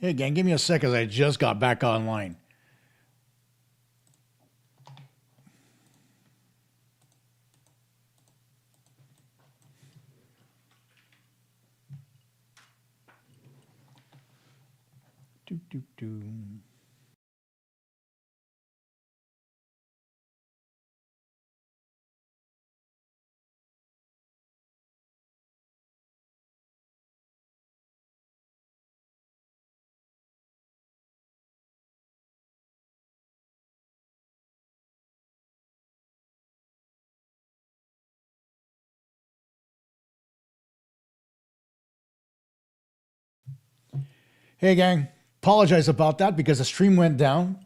Hey, gang, give me a sec as I just got back online. Doo, doo, doo. Hey, gang, apologize about that because the stream went down.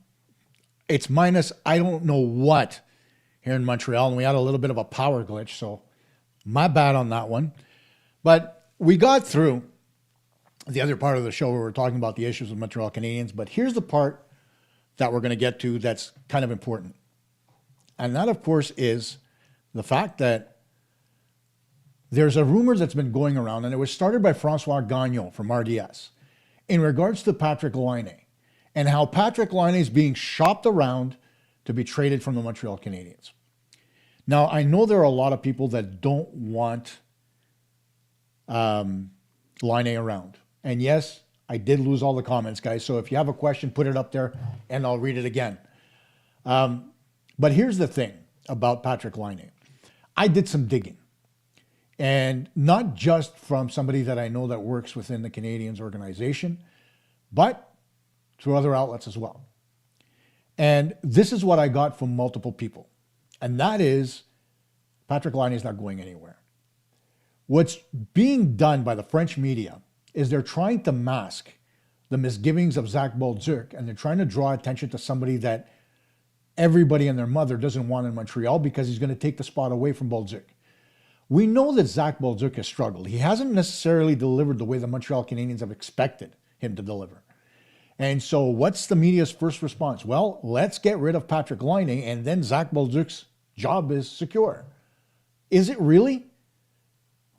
It's minus I don't know what here in Montreal, and we had a little bit of a power glitch, so my bad on that one. But we got through the other part of the show where we're talking about the issues with Montreal Canadiens. But here's the part that we're going to get to that's kind of important. And that, of course, is the fact that there's a rumor that's been going around, and it was started by Francois Gagnon from RDS, in regards to Patrik Laine and how Patrik Laine is being shopped around to be traded from the Montreal Canadiens. Now, I know there are a lot of people that don't want Laine around. And yes, I did lose all the comments, guys. So if you have a question, put it up there and I'll read it again. But here's the thing about Patrik Laine. I did some digging. And not just from somebody that I know that works within the Canadiens organization, but through other outlets as well. And this is what I got from multiple people. And that is Patrik Laine is not going anywhere. What's being done by the French media is they're trying to mask the misgivings of Zach Bolduc, and they're trying to draw attention to somebody that everybody and their mother doesn't want in Montreal because he's going to take the spot away from Bolduc. We know that Zach Bolduc has struggled. He hasn't necessarily delivered the way the Montreal Canadiens have expected him to deliver. And so what's the media's first response? Well, let's get rid of Patrik Laine and then Zach Bolduc's job is secure. Is it really?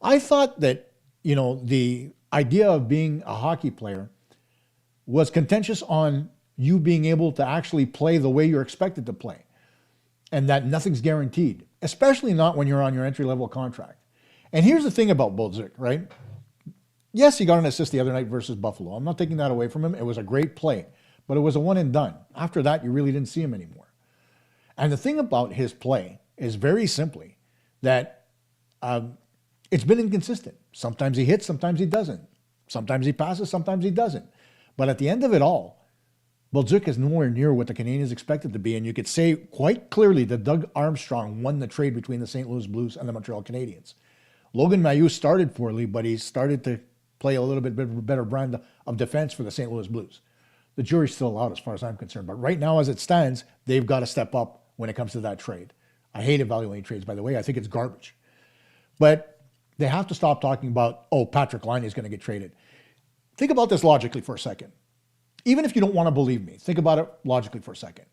I thought that, the idea of being a hockey player was contentious on you being able to actually play the way you're expected to play, and that nothing's guaranteed, especially not when you're on your entry-level contract. And here's the thing about Bolduc, right? Yes, he got an assist the other night versus Buffalo. I'm not taking that away from him. It was a great play, but it was a one and done. After that, you really didn't see him anymore. And the thing about his play is very simply that it's been inconsistent. Sometimes he hits, sometimes he doesn't. Sometimes he passes, sometimes he doesn't. But at the end of it all, Bolduc is nowhere near what the Canadiens expected to be, and you could say quite clearly that Doug Armstrong won the trade between the St. Louis Blues and the Montreal Canadiens. Logan Mailloux started poorly, but he started to play a little bit better brand of defense for the St. Louis Blues. The jury's still out as far as I'm concerned, but right now as it stands, they've got to step up when it comes to that trade. I hate evaluating trades, by the way. I think it's garbage. But they have to stop talking about, Patrik Laine is going to get traded. Think about this logically for a second. Even if you don't want to believe me, think about it logically for a second.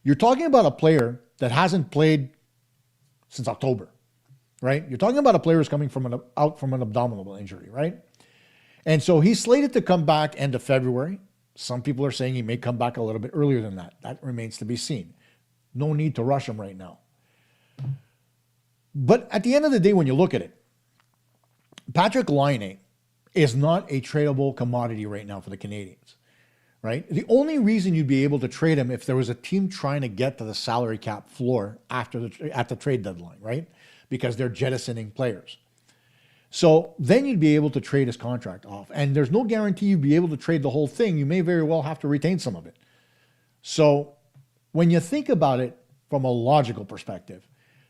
You're talking about a player that hasn't played since October, right? You're talking about a player who's coming out from an abdominal injury, right? And so he's slated to come back end of February. Some people are saying he may come back a little bit earlier than that. That remains to be seen. No need to rush him right now. But at the end of the day, when you look at it, Patrik Laine is not a tradable commodity right now for the Canadiens. Right? The only reason you'd be able to trade him if there was a team trying to get to the salary cap floor at the trade deadline, right? Because they're jettisoning players. So then you'd be able to trade his contract off. And there's no guarantee you'd be able to trade the whole thing. You may very well have to retain some of it. So when you think about it from a logical perspective,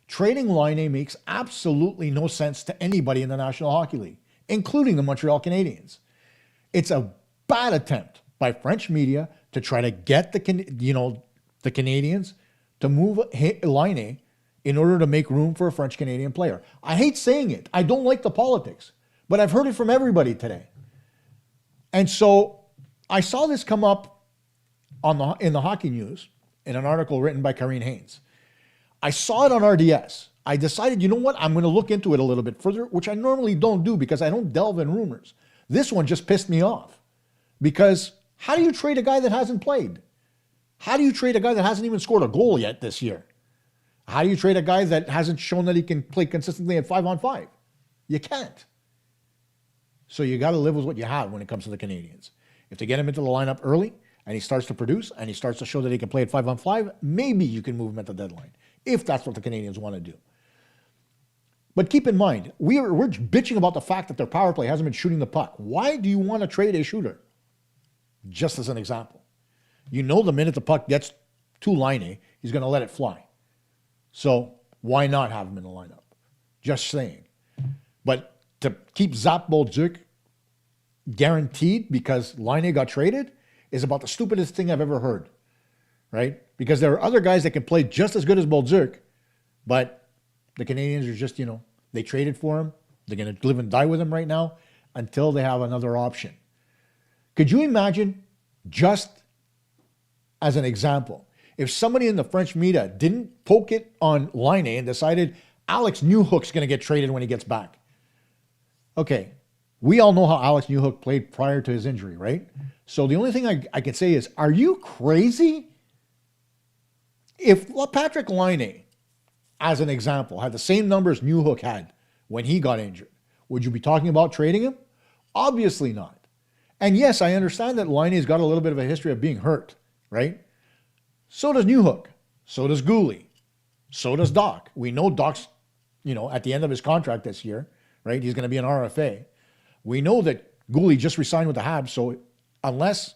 trading Laine makes absolutely no sense to anybody in the National Hockey League, including the Montreal Canadiens. It's a bad attempt by French media to try to get the Canadiens to move Laine in order to make room for a French Canadian player. I hate saying it. I don't like the politics, but I've heard it from everybody today. And so I saw this come up in the Hockey News in an article written by Karine Haynes. I saw it on RDS. I decided, you know what? I'm going to look into it a little bit further, which I normally don't do because I don't delve in rumors. This one just pissed me off because How do you trade a guy that hasn't played? How do you trade a guy that hasn't even scored a goal yet this year? How do you trade a guy that hasn't shown that he can play consistently at 5-on-5? You can't. So you got to live with what you have when it comes to the Canadiens. If they get him into the lineup early and he starts to produce and he starts to show that he can play at 5-on-5, maybe you can move him at the deadline, if that's what the Canadiens want to do. But keep in mind, we're bitching about the fact that their power play hasn't been shooting the puck. Why do you want to trade a shooter? Just as an example. You know the minute the puck gets to Laine, he's going to let it fly. So why not have him in the lineup? Just saying. But to keep Zap Bolduc guaranteed because Laine got traded is about the stupidest thing I've ever heard, right? Because there are other guys that can play just as good as Bolduc, but the Canadiens are just, they traded for him. They're going to live and die with him right now until they have another option. Could you imagine, just as an example, if somebody in the French media didn't poke it on Laine and decided Alex Newhook's going to get traded when he gets back? Okay, we all know how Alex Newhook played prior to his injury, right? So the only thing I can say is, are you crazy? If Patrick Laine, as an example, had the same numbers Newhook had when he got injured, would you be talking about trading him? Obviously not. And yes, I understand that Laine's got a little bit of a history of being hurt, right? So does Newhook. So does Gouli. So does Doc. We know Doc's, at the end of his contract this year, right? He's going to be an RFA. We know that Gouli just resigned with the Habs, so unless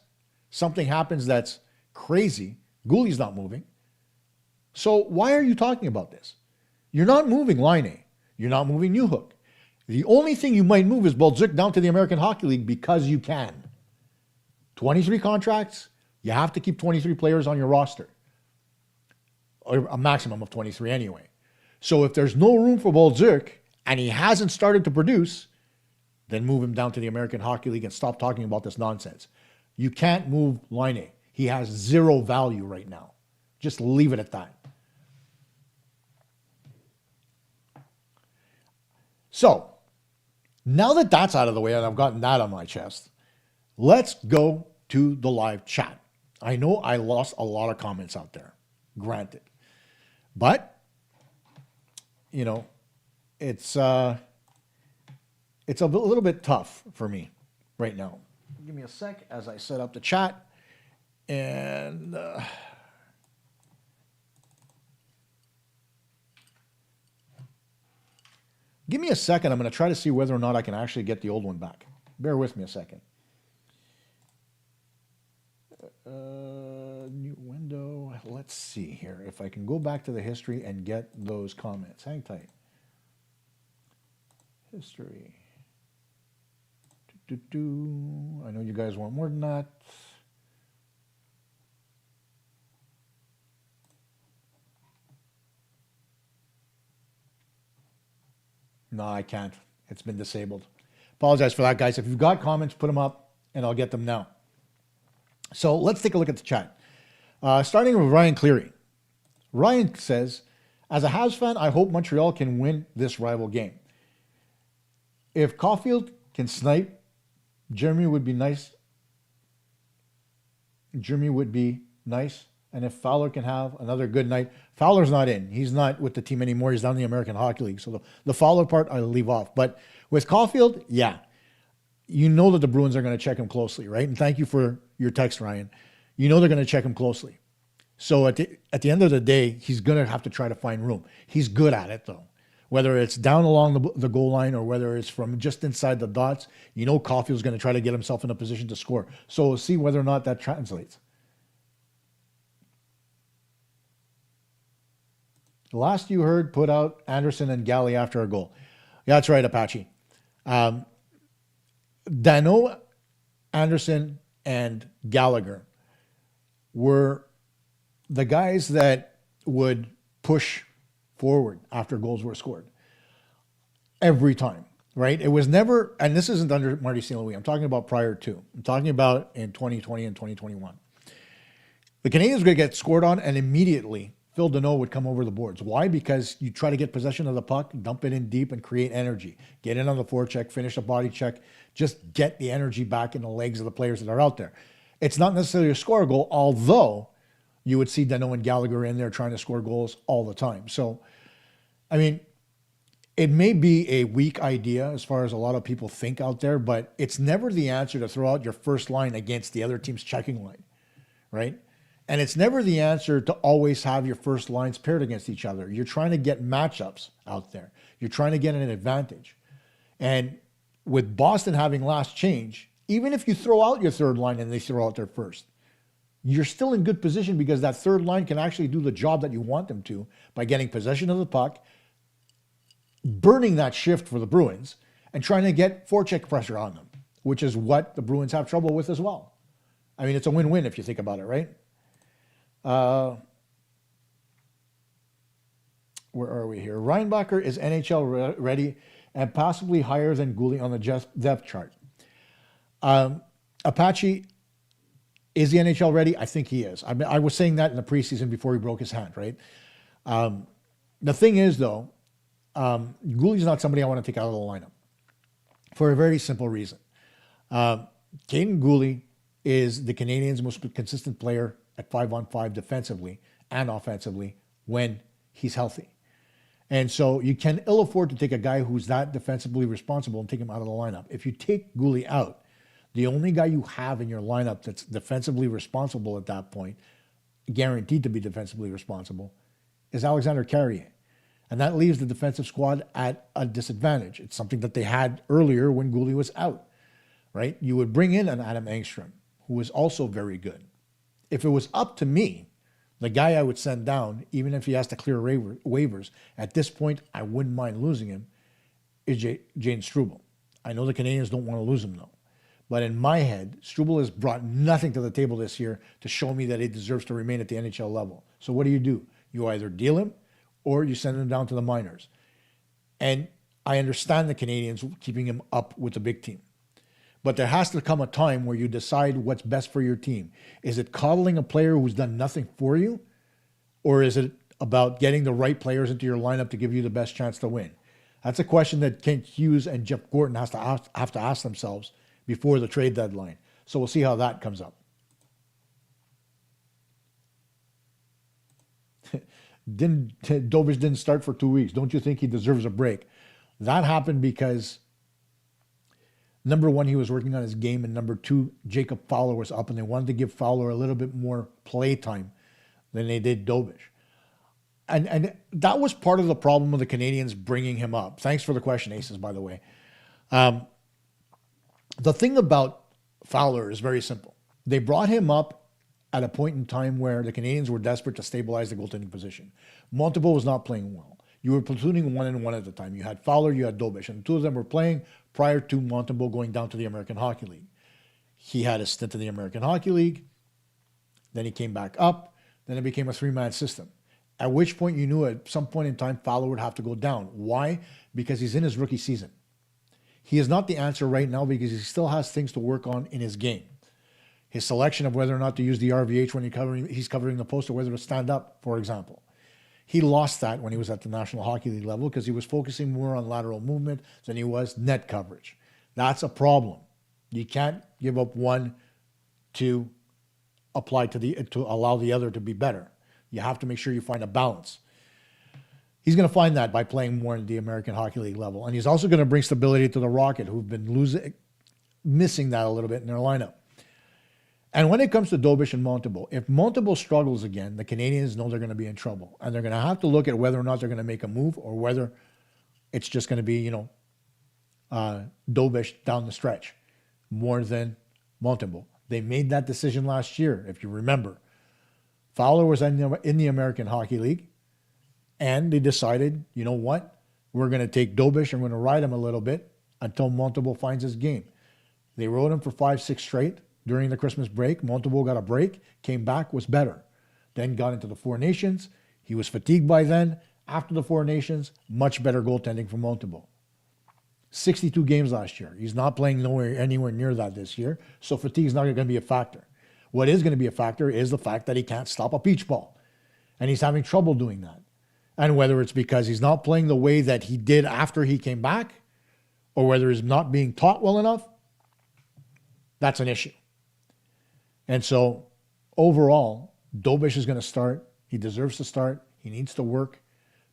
something happens that's crazy, Gouli's not moving. So why are you talking about this? You're not moving Laine. You're not moving Newhook. The only thing you might move is Bolduc down to the American Hockey League because you can. 23 contracts, you have to keep 23 players on your roster. Or a maximum of 23 anyway. So if there's no room for Bolduc and he hasn't started to produce, then move him down to the American Hockey League and stop talking about this nonsense. You can't move Laine. He has zero value right now. Just leave it at that. So, now that that's out of the way and I've gotten that on my chest, let's go to the live chat. I know I lost a lot of comments out there, granted. But, it's a little bit tough for me right now. Give me a sec as I set up the chat. And give me a second. I'm going to try to see whether or not I can actually get the old one back. Bear with me a second. New window. Let's see here if I can go back to the history and get those comments. Hang tight. History. I know you guys want more than that. No, I can't. It's been disabled. Apologize for that, guys. If you've got comments, put them up, and I'll get them now. So let's take a look at the chat. Starting with Ryan Cleary. Ryan says, as a Habs fan, I hope Montreal can win this rival game. If Caulfield can snipe, Jeremy would be nice. And if Fowler can have another good night. Fowler's not in. He's not with the team anymore. He's down in the American Hockey League. So the Fowler part, I'll leave off. But with Caulfield, yeah. You know that the Bruins are going to check him closely, right? And thank you for your text, Ryan. You know they're going to check him closely. So at the end of the day, he's going to have to try to find room. He's good at it, though. Whether it's down along the goal line or whether it's from just inside the dots, you know Caulfield's going to try to get himself in a position to score. So we'll see whether or not that translates. The last you heard put out Anderson and Galley after a goal. Yeah, that's right, Apache. Dano, Anderson, and Gallagher were the guys that would push forward after goals were scored. Every time, right? It was never, and this isn't under Marty St. Louis. I'm talking about prior to. I'm talking about in 2020 and 2021. The Canadiens would get scored on and immediately Phil Deneau would come over the boards. Why? Because you try to get possession of the puck, dump it in deep, and create energy. Get in on the forecheck, finish a body check, just get the energy back in the legs of the players that are out there. It's not necessarily a score goal, although you would see Dano and Gallagher in there trying to score goals all the time. So, I mean, it may be a weak idea as far as a lot of people think out there, but it's never the answer to throw out your first line against the other team's checking line, right? And it's never the answer to always have your first lines paired against each other. You're trying to get matchups out there. You're trying to get an advantage. And with Boston having last change, even if you throw out your third line and they throw out their first, you're still in good position because that third line can actually do the job that you want them to by getting possession of the puck, burning that shift for the Bruins, and trying to get forecheck pressure on them, which is what the Bruins have trouble with as well. I mean, it's a win-win if you think about it, right? Where are we here? Reinbacher is NHL ready and possibly higher than Goulet on the depth chart. Apache, is the NHL ready? I think he is. I was saying that in the preseason before he broke his hand, right? The thing is, though, Goulet's not somebody I want to take out of the lineup for a very simple reason. Caden Goulet is the Canadiens' most consistent player at 5-on-5 defensively and offensively when he's healthy. And so you can ill afford to take a guy who's that defensively responsible and take him out of the lineup. If you take Goulet out, the only guy you have in your lineup that's defensively responsible at that point, guaranteed to be defensively responsible, is Alexander Carrier. And that leaves the defensive squad at a disadvantage. It's something that they had earlier when Goulet was out, right? You would bring in an Adam Engstrom, who is also very good. If it was up to me, the guy I would send down, even if he has to clear waivers, at this point, I wouldn't mind losing him, is Jaden Struble. I know the Canadiens don't want to lose him, though. But in my head, Struble has brought nothing to the table this year to show me that he deserves to remain at the NHL level. So what do? You either deal him or you send him down to the minors. And I understand the Canadiens keeping him up with the big team. But there has to come a time where you decide what's best for your team. Is it coddling a player who's done nothing for you? Or is it about getting the right players into your lineup to give you the best chance to win? That's a question that Kent Hughes and Jeff Gorton have to ask themselves before the trade deadline. So we'll see how that comes up. Dobich didn't start for 2 weeks. Don't you think he deserves a break? That happened because, number one, he was working on his game, and number two, Jacob Fowler was up, and they wanted to give Fowler a little bit more play time than they did Dobich. And that was part of the problem with the Canadiens bringing him up. Thanks for the question, Aces, by the way. The thing about Fowler is very simple. They brought him up at a point in time where the Canadiens were desperate to stabilize the goaltending position. Montembeault was not playing well. You were platooning 1-1 at the time. You had Fowler, you had Dobich, and the two of them were playing prior to Montembeault going down to the American Hockey League. He had a stint in the American Hockey League. Then he came back up. Then it became a three-man system. At which point you knew at some point in time Fowler would have to go down. Why? Because he's in his rookie season. He is not the answer right now because he still has things to work on in his game. His selection of whether or not to use the RVH when he's covering the post or whether to stand up, for example. He lost that when he was at the National Hockey League level because he was focusing more on lateral movement than he was net coverage. That's a problem. You can't give up one to allow the other to be better. You have to make sure you find a balance. He's going to find that by playing more in the American Hockey League level. And he's also going to bring stability to the Rocket, who've been missing that a little bit in their lineup. And when it comes to Dobich and Montembeault, if Montembeault struggles again, the Canadiens know they're going to be in trouble. And they're going to have to look at whether or not they're going to make a move or whether it's just going to be, Dobich down the stretch more than Montembeault. They made that decision last year, if you remember. Fowler was in the American Hockey League. And they decided, you know what? We're going to take Dobich and we're going to ride him a little bit until Montembeault finds his game. They rode him for 5-6 straight during the Christmas break. Montembeault got a break, came back, was better. Then got into the Four Nations. He was fatigued by then. After the Four Nations, much better goaltending from Montembeault. 62 games last year. He's not playing anywhere near that this year, so fatigue is not going to be a factor. What is going to be a factor is the fact that he can't stop a peach ball. And he's having trouble doing that. And whether it's because he's not playing the way that he did after he came back, or whether he's not being taught well enough, that's an issue. And so overall, Dobish is going to start. He deserves to start. He needs to work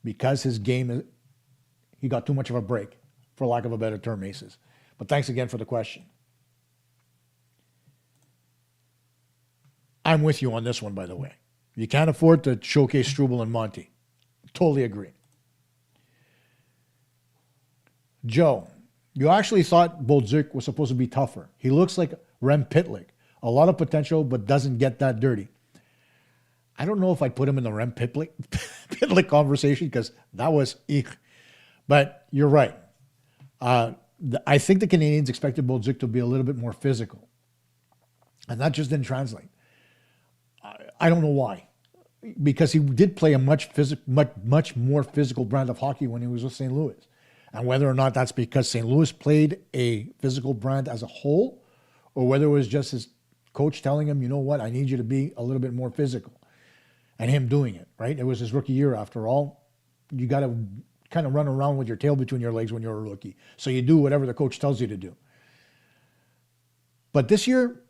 because his game, he got too much of a break, for lack of a better term, Aces. But thanks again for the question. I'm with you on this one, by the way. You can't afford to showcase Struble and Monty. Totally agree. Joe, you actually thought Bolduc was supposed to be tougher. He looks like Rem Pitlick. A lot of potential, but doesn't get that dirty. I don't know if I'd put him in the Rem Pitlick conversation because that was eek. But you're right. I think the Canadiens expected Bolduc to be a little bit more physical. And that just didn't translate. I don't know why. Because he did play a much more physical brand of hockey when he was with St. Louis. And whether or not that's because St. Louis played a physical brand as a whole, or whether it was just his coach telling him, you know what, I need you to be a little bit more physical. And him doing it, right? It was his rookie year after all. You got to kind of run around with your tail between your legs when you're a rookie. So you do whatever the coach tells you to do. But this year,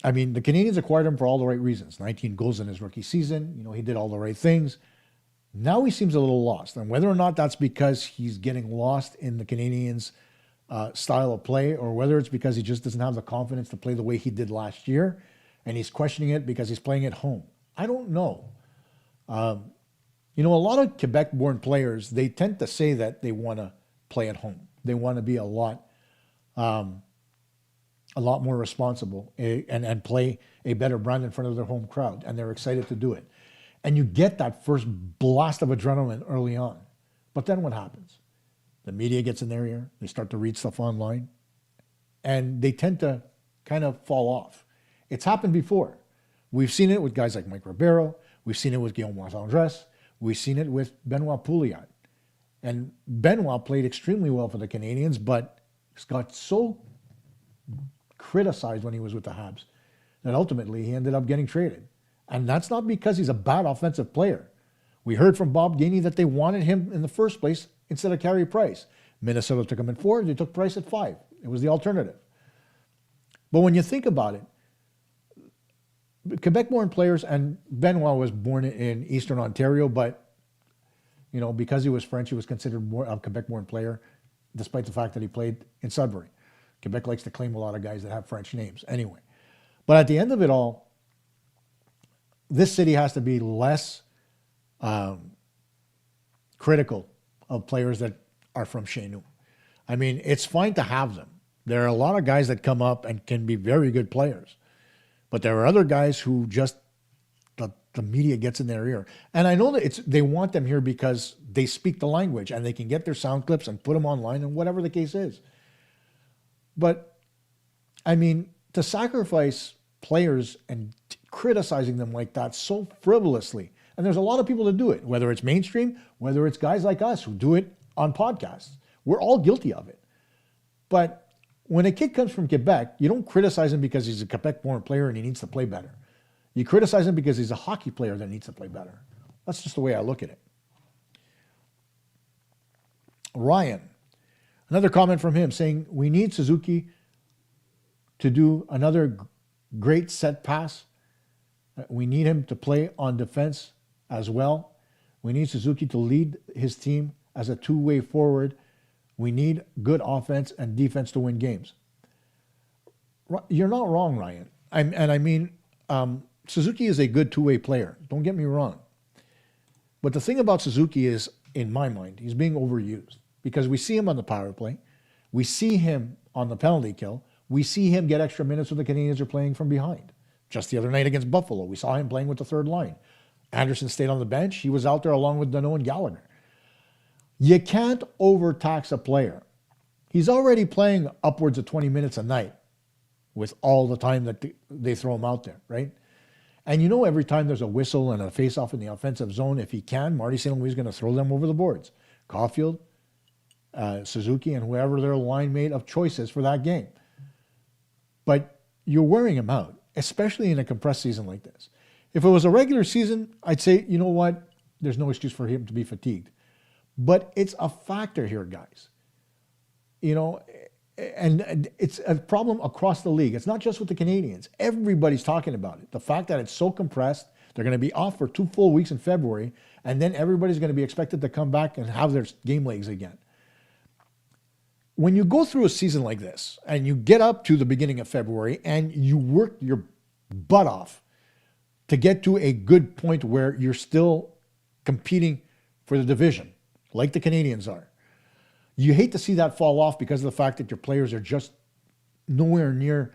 I mean, the Canadiens acquired him for all the right reasons. 19 goals in his rookie season. You know, he did all the right things. Now he seems a little lost. And whether or not that's because he's getting lost in the Canadiens' style of play, or whether it's because he just doesn't have the confidence to play the way he did last year, and he's questioning it because he's playing at home. I don't know. You know, a lot of Quebec-born players, they tend to say that they want to play at home. They want to be a lot more responsible and play a better brand in front of their home crowd, and they're excited to do it. And you get that first blast of adrenaline early on. But then what happens? The media gets in their ear. They start to read stuff online. And they tend to kind of fall off. It's happened before. We've seen it with guys like Mike Ribeiro. We've seen it with Guillaume Andres. We've seen it with Benoit Pouliot. And Benoit played extremely well for the Canadiens, but got so criticized when he was with the Habs that ultimately he ended up getting traded. And that's not because he's a bad offensive player. We heard from Bob Gainey that they wanted him in the first place instead of Carey Price. Minnesota took him at 4. They took Price at 5. It was the alternative. But when you think about it, Quebec-born players, and Benoit was born in Eastern Ontario, but you know, because he was French, he was considered more a Quebec-born player, despite the fact that he played in Sudbury. Quebec likes to claim a lot of guys that have French names. Anyway, but at the end of it all, this city has to be less critical of players that are from chez nous. I mean, it's fine to have them. There are a lot of guys that come up and can be very good players. But there are other guys who just, the media gets in their ear. And I know that they want them here because they speak the language and they can get their sound clips and put them online and whatever the case is. But, I mean, to sacrifice players and criticizing them like that so frivolously, and there's a lot of people that do it, whether it's mainstream, whether it's guys like us who do it on podcasts. We're all guilty of it. But when a kid comes from Quebec, you don't criticize him because he's a Quebec-born player and he needs to play better. You criticize him because he's a hockey player that needs to play better. That's just the way I look at it. Ryan, another comment from him saying, we need Suzuki to do another great set pass. We need him to play on defense as well. We need Suzuki to lead his team as a two-way forward. We need good offense and defense to win games. You're not wrong, Ryan. I mean, Suzuki is a good two-way player. Don't get me wrong. But the thing about Suzuki is, in my mind, he's being overused. Because we see him on the power play. We see him on the penalty kill. We see him get extra minutes when the Canadiens are playing from behind. Just the other night against Buffalo, we saw him playing with the third line. Anderson stayed on the bench. He was out there along with Danault and Gallagher. You can't overtax a player. He's already playing upwards of 20 minutes a night with all the time that they throw him out there, right? And you know, every time there's a whistle and a face-off in the offensive zone, if he can, Marty St. Louis is going to throw them over the boards. Caulfield, Suzuki, and whoever their line mate of choice is for that game. But you're wearing him out, especially in a compressed season like this. If it was a regular season, I'd say, you know what? There's no excuse for him to be fatigued. But it's a factor here, guys. You know, And it's a problem across the league. It's not just with the Canadiens. Everybody's talking about it. The fact that it's so compressed, they're going to be off for 2 full weeks in February, and then everybody's going to be expected to come back and have their game legs again. When you go through a season like this, and you get up to the beginning of February, and you work your butt off to get to a good point where you're still competing for the division, like the Canadiens are, you hate to see that fall off because of the fact that your players are just nowhere near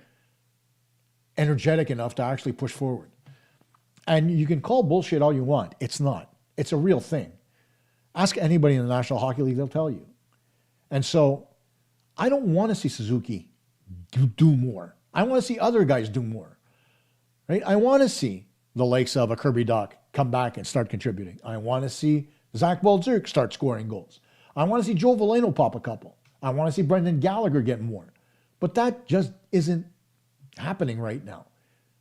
energetic enough to actually push forward. And you can call bullshit all you want. It's not. It's a real thing. Ask anybody in the National Hockey League, they'll tell you. And so I don't want to see Suzuki do more. I want to see other guys do more. Right? I want to see the likes of a Kirby Dach come back and start contributing. I want to see Zach Balzerk start scoring goals. I want to see Joe Veleno pop a couple. I want to see Brendan Gallagher get more. But that just isn't happening right now.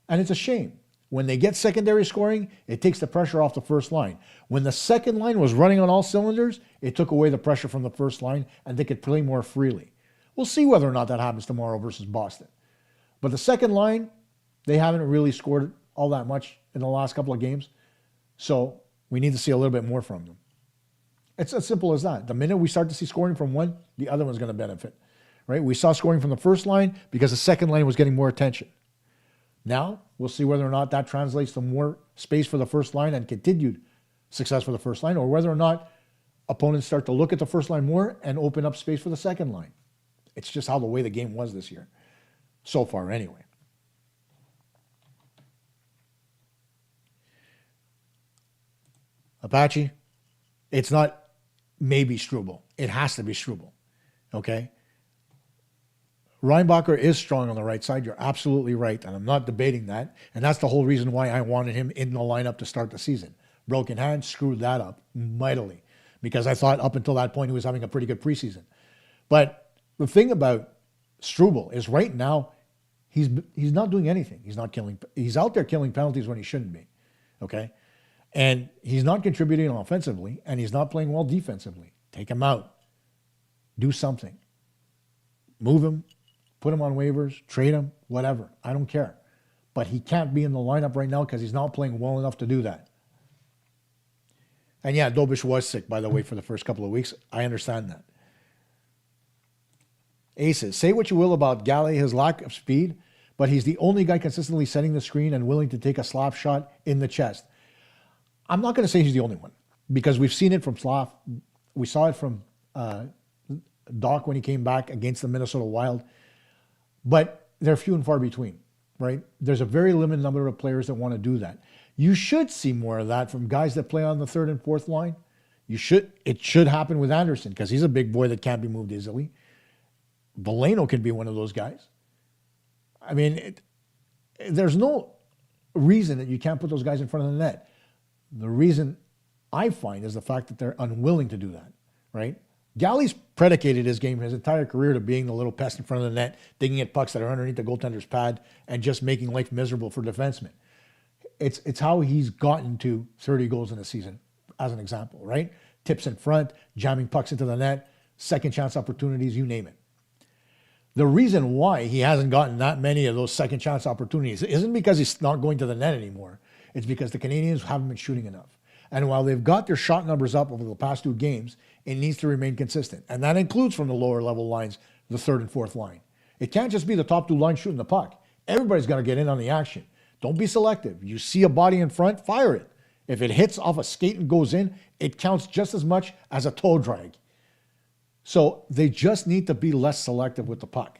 And it's a shame. When they get secondary scoring, it takes the pressure off the first line. When the second line was running on all cylinders, it took away the pressure from the first line and they could play more freely. We'll see whether or not that happens tomorrow versus Boston. But the second line, they haven't really scored all that much in the last couple of games. So we need to see a little bit more from them. It's as simple as that. The minute we start to see scoring from one, the other one's going to benefit, right? We saw scoring from the first line because the second line was getting more attention. Now, we'll see whether or not that translates to more space for the first line and continued success for the first line, or whether or not opponents start to look at the first line more and open up space for the second line. It's just how the way the game was this year. So far, anyway. Apache, it's not maybe Struble. It has to be Struble. Okay? Reinbacher is strong on the right side. You're absolutely right, and I'm not debating that. And that's the whole reason why I wanted him in the lineup to start the season. Broken hand screwed that up mightily because I thought up until that point he was having a pretty good preseason. But the thing about Struble is right now he's not doing anything. He's out there killing penalties when he shouldn't be. Okay? And he's not contributing offensively, and he's not playing well defensively. Take him out. Do something. Move him. Put him on waivers. Trade him. Whatever. I don't care. But he can't be in the lineup right now because he's not playing well enough to do that. And yeah, Dobish was sick, by the way, for the first couple of weeks. I understand that. Aces. Say what you will about Galley, his lack of speed, but he's the only guy consistently setting the screen and willing to take a slap shot in the chest. I'm not going to say he's the only one because we've seen it from Slav. We saw it from Doc when he came back against the Minnesota Wild. But they're few and far between, right? There's a very limited number of players that want to do that. You should see more of that from guys that play on the third and fourth line. It should happen with Anderson because he's a big boy that can't be moved easily. Veleno can be one of those guys. I mean, there's no reason that you can't put those guys in front of the net. The reason I find is the fact that they're unwilling to do that, right? Galley's predicated his game his entire career to being the little pest in front of the net, digging at pucks that are underneath the goaltender's pad and just making life miserable for defensemen. It's how he's gotten to 30 goals in a season, as an example, right? Tips in front, jamming pucks into the net, second chance opportunities, you name it. The reason why he hasn't gotten that many of those second chance opportunities isn't because he's not going to the net anymore. It's because the Canadiens haven't been shooting enough. And while they've got their shot numbers up over the past 2 games, it needs to remain consistent. And that includes from the lower level lines, the third and fourth line. It can't just be the top 2 lines shooting the puck. Everybody's got to get in on the action. Don't be selective. You see a body in front, fire it. If it hits off a skate and goes in, it counts just as much as a toe drag. So they just need to be less selective with the puck.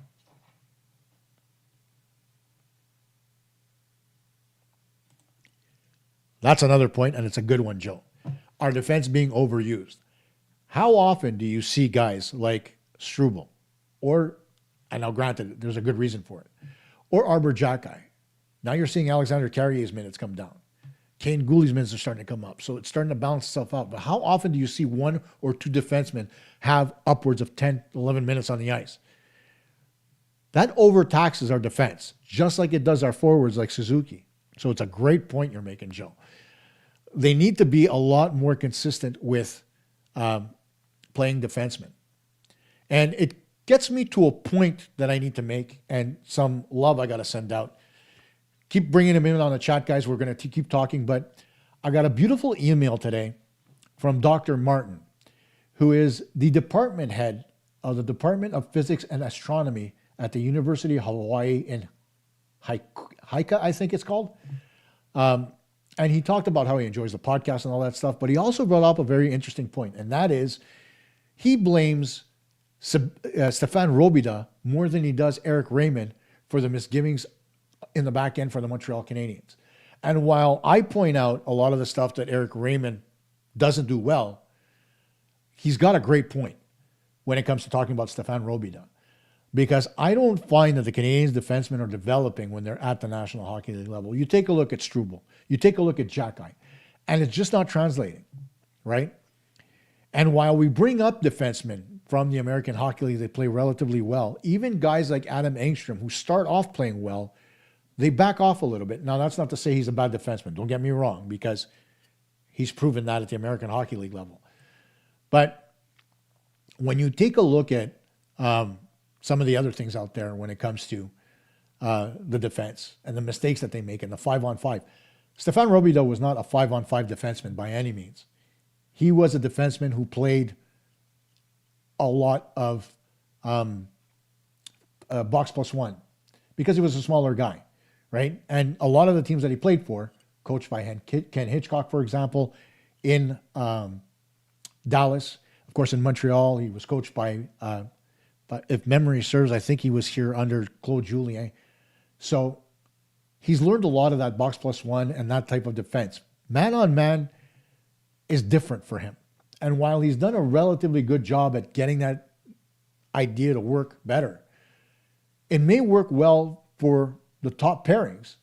That's another point, and it's a good one, Joe. Our defense being overused. How often do you see guys like Struble, or, and now granted, there's a good reason for it, or Arbor Jacki? Now you're seeing Alexander Carrier's minutes come down. Kane Gooley's minutes are starting to come up, so it's starting to balance itself out. But how often do you see 1 or 2 defensemen have upwards of 10, 11 minutes on the ice? That overtaxes our defense, just like it does our forwards like Suzuki. So it's a great point you're making, Joe. They need to be a lot more consistent with playing defensemen. And gets me to a point that I need to make, and some love I got to send out. Keep bringing them in on the chat, guys. We're going to keep talking, but I got a beautiful email today from Dr. Martin, who is the department head of the Department of Physics and Astronomy at the University of Hawaii in Haika, I think it's called. And he talked about how he enjoys the podcast and all that stuff, but he also brought up a very interesting point, and that is he blames Stefan Robida more than he does Eric Raymond for the misgivings in the back end for the Montreal Canadiens. And while I point out a lot of the stuff that Eric Raymond doesn't do well, he's got a great point when it comes to talking about Stefan Robida. Because I don't find that the Canadiens defensemen are developing when they're at the National Hockey League level. You take a look at Struble, you take a look at Xhekaj, and it's just not translating, right? And while we bring up defensemen from the American Hockey League, they play relatively well. Even guys like Adam Engstrom, who start off playing well, they back off a little bit. Now, that's not to say he's a bad defenseman. Don't get me wrong, because he's proven that at the American Hockey League level. But when you take a look at some of the other things out there when it comes to the defense and the mistakes that they make in the 5-on-5, Stefan Robida was not a 5-on-5 defenseman by any means. He was a defenseman who played a lot of box plus one because he was a smaller guy, right? And a lot of the teams that he played for, coached by Ken Hitchcock, for example, in Dallas. Of course, in Montreal, he was coached by, but if memory serves, I think he was here under Claude Julien. So he's learned a lot of that box plus one and that type of defense. Man on man is different for him. And while he's done a relatively good job at getting that idea to work better, it may work well for the top pairings,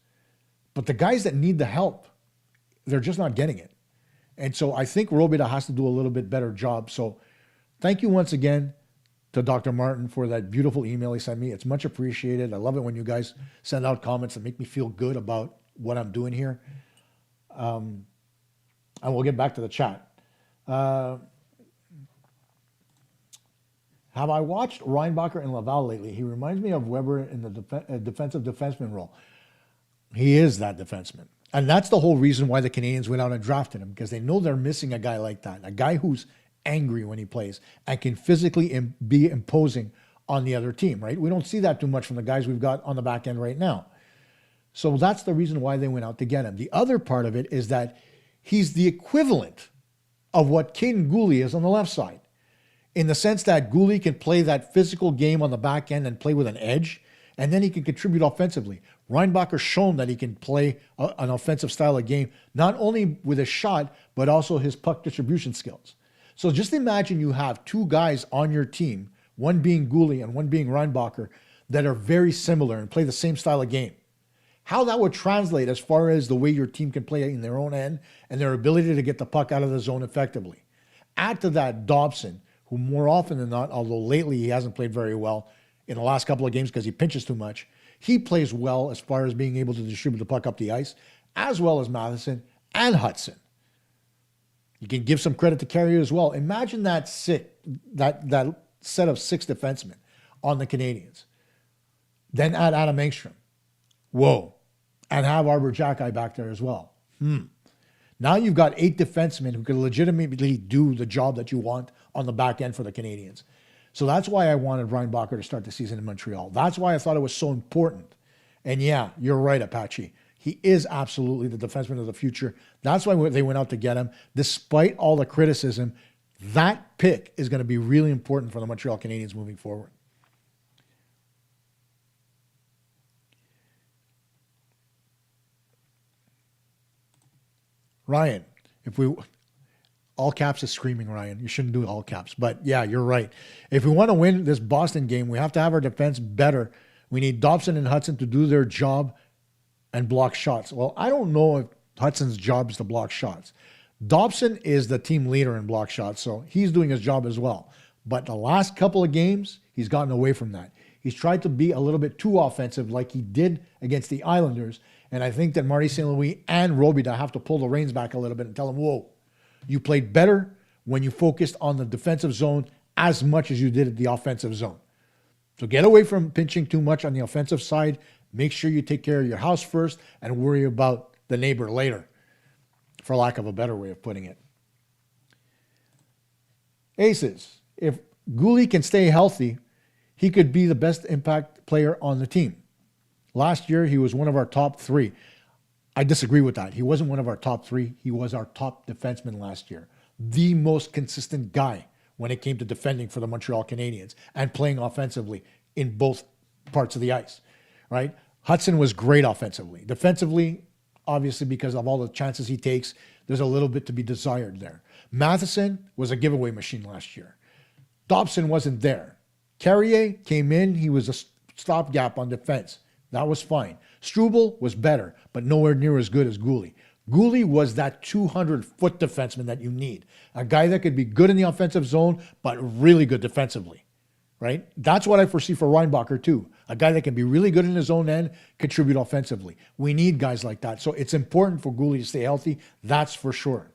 but the guys that need the help, they're just not getting it. And so I think Robida has to do a little bit better job. So thank you once again to Dr. Martin for that beautiful email he sent me. It's much appreciated. I love it when you guys send out comments that make me feel good about what I'm doing here. And we'll get back to the chat. Have I watched Reinbacher and Laval lately? He reminds me of Weber in the defensive defenseman role. He is that defenseman. And that's the whole reason why the Canadiens went out and drafted him, because they know they're missing a guy like that, a guy who's angry when he plays and can physically be imposing on the other team, right? We don't see that too much from the guys we've got on the back end right now. So that's the reason why they went out to get him. The other part of it is that he's the equivalent of what Caden Gooley is on the left side, in the sense that Gooley can play that physical game on the back end and play with an edge, and then he can contribute offensively. Reinbacher's shown that he can play an offensive style of game, not only with his shot, but also his puck distribution skills. So just imagine you have two guys on your team, one being Gooley and one being Reinbacher, that are very similar and play the same style of game. How that would translate as far as the way your team can play in their own end and their ability to get the puck out of the zone effectively. Add to that Dobson, who more often than not, although lately he hasn't played very well in the last couple of games because he pinches too much, he plays well as far as being able to distribute the puck up the ice, as well as Matheson and Hudson. You can give some credit to Carrier as well. Imagine that that set of six defensemen on the Canadiens. Then add Adam Engstrom. Whoa. And have Arbor Xhekaj back there as well. Now you've got 8 defensemen who can legitimately do the job that you want on the back end for the Canadiens. So that's why I wanted Reinbacher to start the season in Montreal. That's why I thought it was so important. And yeah, you're right, Apache. He is absolutely the defenseman of the future. That's why they went out to get him. Despite all the criticism, that pick is going to be really important for the Montreal Canadiens moving forward. Ryan, all caps is screaming, Ryan. You shouldn't do all caps. But yeah, you're right. If we want to win this Boston game, we have to have our defense better. We need Dobson and Hudson to do their job and block shots. Well, I don't know if Hudson's job is to block shots. Dobson is the team leader in block shots, so he's doing his job as well. But the last couple of games, he's gotten away from that. He's tried to be a little bit too offensive like he did against the Islanders. And I think that Marty St. Louis and Robida have to pull the reins back a little bit and tell him, whoa, you played better when you focused on the defensive zone as much as you did at the offensive zone. So get away from pinching too much on the offensive side. Make sure you take care of your house first and worry about the neighbor later, for lack of a better way of putting it. Aces, if Guhle can stay healthy, he could be the best impact player on the team. Last year, he was one of our top 3. I disagree with that. He wasn't one of our top 3. He was our top defenseman last year. The most consistent guy when it came to defending for the Montreal Canadiens and playing offensively in both parts of the ice, right? Hudson was great offensively. Defensively, obviously, because of all the chances he takes, there's a little bit to be desired there. Matheson was a giveaway machine last year. Dobson wasn't there. Carrier came in. He was a stopgap on defense. That was fine. Struble was better, but nowhere near as good as Guhle. Guhle was that 200-foot defenseman that you need. A guy that could be good in the offensive zone, but really good defensively, right? That's what I foresee for Reinbacher too. A guy that can be really good in his own end, contribute offensively. We need guys like that. So it's important for Guhle to stay healthy. That's for sure.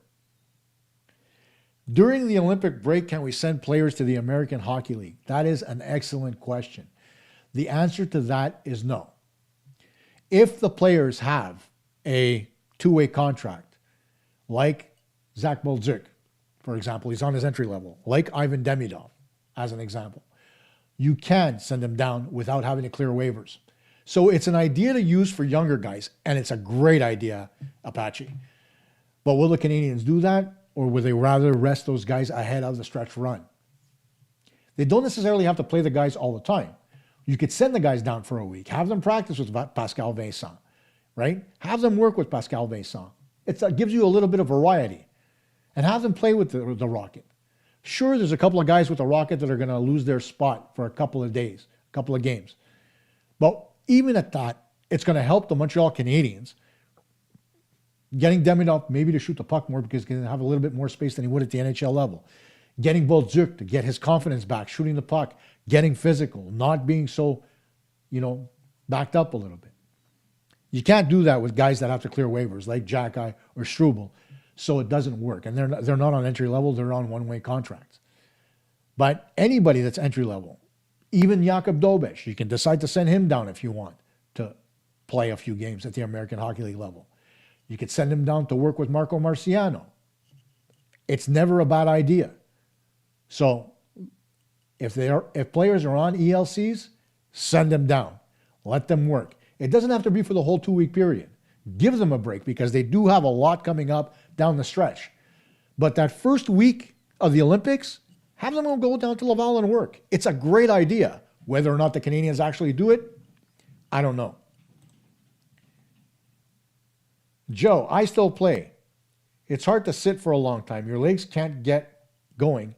During the Olympic break, can we send players to the American Hockey League? That is an excellent question. The answer to that is no. If the players have a two-way contract, like Zach Bolduc, for example, he's on his entry level, like Ivan Demidov, as an example, you can send them down without having to clear waivers. So it's an idea to use for younger guys, and it's a great idea, Apache. But will the Canadiens do that, or would they rather rest those guys ahead of the stretch run? They don't necessarily have to play the guys all the time. You could send the guys down for a week, have them practice with Pascal Vincent, right? Have them work with Pascal Vincent. It gives you a little bit of variety. And have them play with the Rocket. Sure, there's a couple of guys with the Rocket that are going to lose their spot for a couple of days, a couple of games. But even at that, it's going to help the Montreal Canadiens getting Demidov maybe to shoot the puck more because he's going to have a little bit more space than he would at the NHL level. Getting Bolduc to get his confidence back, shooting the puck, getting physical, not being so, backed up a little bit. You can't do that with guys that have to clear waivers like Jackeye or Struble, so it doesn't work. And they're not on entry level, they're on one-way contracts. But anybody that's entry level, even Jakub Dobeš, you can decide to send him down if you want to play a few games at the American Hockey League level. You could send him down to work with Marco Marciano. It's never a bad idea. So if players are on ELCs, send them down. Let them work. It doesn't have to be for the whole 2-week period. Give them a break because they do have a lot coming up down the stretch. But that first week of the Olympics, have them all go down to Laval and work. It's a great idea. Whether or not the Canadiens actually do it, I don't know. Joe, I still play. It's hard to sit for a long time. Your legs can't get going.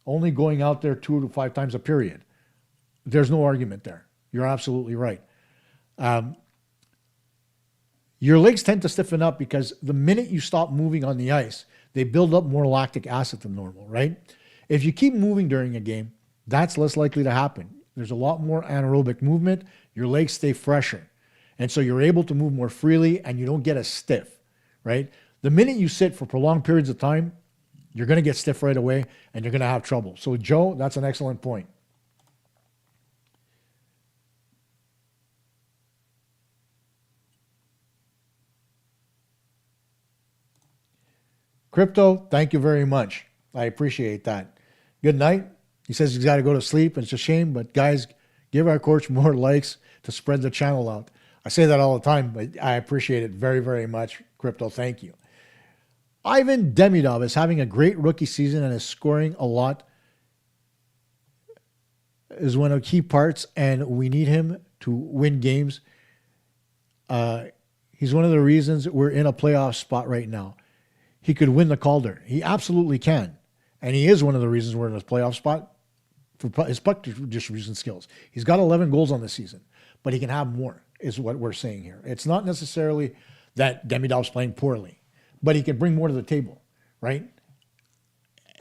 Only going out there 2 to 5 times a period. There's no argument there. You're absolutely right. Your legs tend to stiffen up because the minute you stop moving on the ice, they build up more lactic acid than normal, right? If you keep moving during a game, that's less likely to happen. There's a lot more anaerobic movement. Your legs stay fresher. And so you're able to move more freely and you don't get as stiff, right? The minute you sit for prolonged periods of time, you're going to get stiff right away and you're going to have trouble. So, Joe, that's an excellent point. Crypto, thank you very much. I appreciate that. Good night. He says he's got to go to sleep, and it's a shame, but guys, give our coach more likes to spread the channel out. I say that all the time, but I appreciate it very, very much. Crypto, thank you. Ivan Demidov is having a great rookie season and is scoring a lot. Is one of the key parts, and we need him to win games. He's one of the reasons we're in a playoff spot right now. He could win the Calder. He absolutely can. And he is one of the reasons we're in a playoff spot for his puck distribution skills. He's got 11 goals on the season, but he can have more, is what we're saying here. It's not necessarily that Demidov's playing poorly, but he can bring more to the table, right?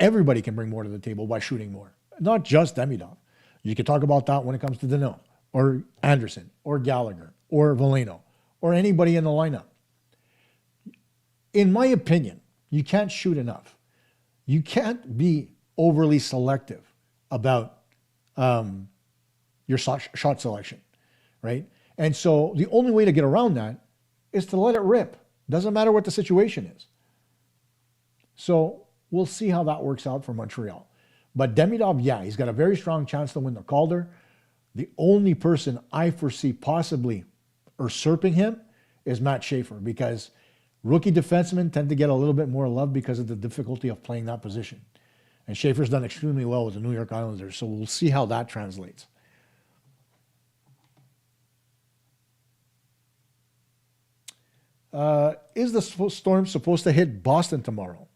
Everybody can bring more to the table by shooting more, not just Demidov. You could talk about that when it comes to Danault or Anderson or Gallagher or Veleno or anybody in the lineup. In my opinion, you can't shoot enough. You can't be overly selective about your shot selection, right? And so the only way to get around that is to let it rip. Doesn't matter what the situation is. So we'll see how that works out for Montreal. But Demidov, yeah, he's got a very strong chance to win the Calder. The only person I foresee possibly usurping him is Matt Schaefer, because rookie defensemen tend to get a little bit more love because of the difficulty of playing that position. And Schaefer's done extremely well with the New York Islanders, so we'll see how that translates. Is the storm supposed to hit Boston tomorrow?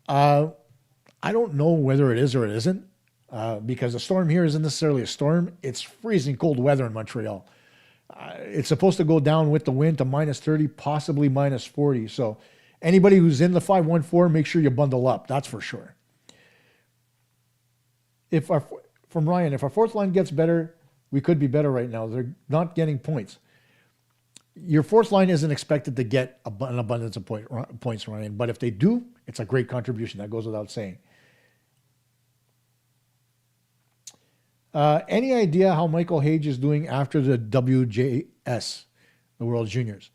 I don't know whether it is or it isn't, because the storm here isn't necessarily a storm. It's freezing cold weather in Montreal. It's supposed to go down with the wind to minus 30, possibly minus 40. So anybody who's in the 514, make sure you bundle up. That's for sure. From Ryan, if our fourth line gets better, we could be better right now. They're not getting points. Your fourth line isn't expected to get an abundance of points, Ryan. But if they do, it's a great contribution. That goes without saying. Any idea how Michael Hage is doing after the WJS, the World Juniors?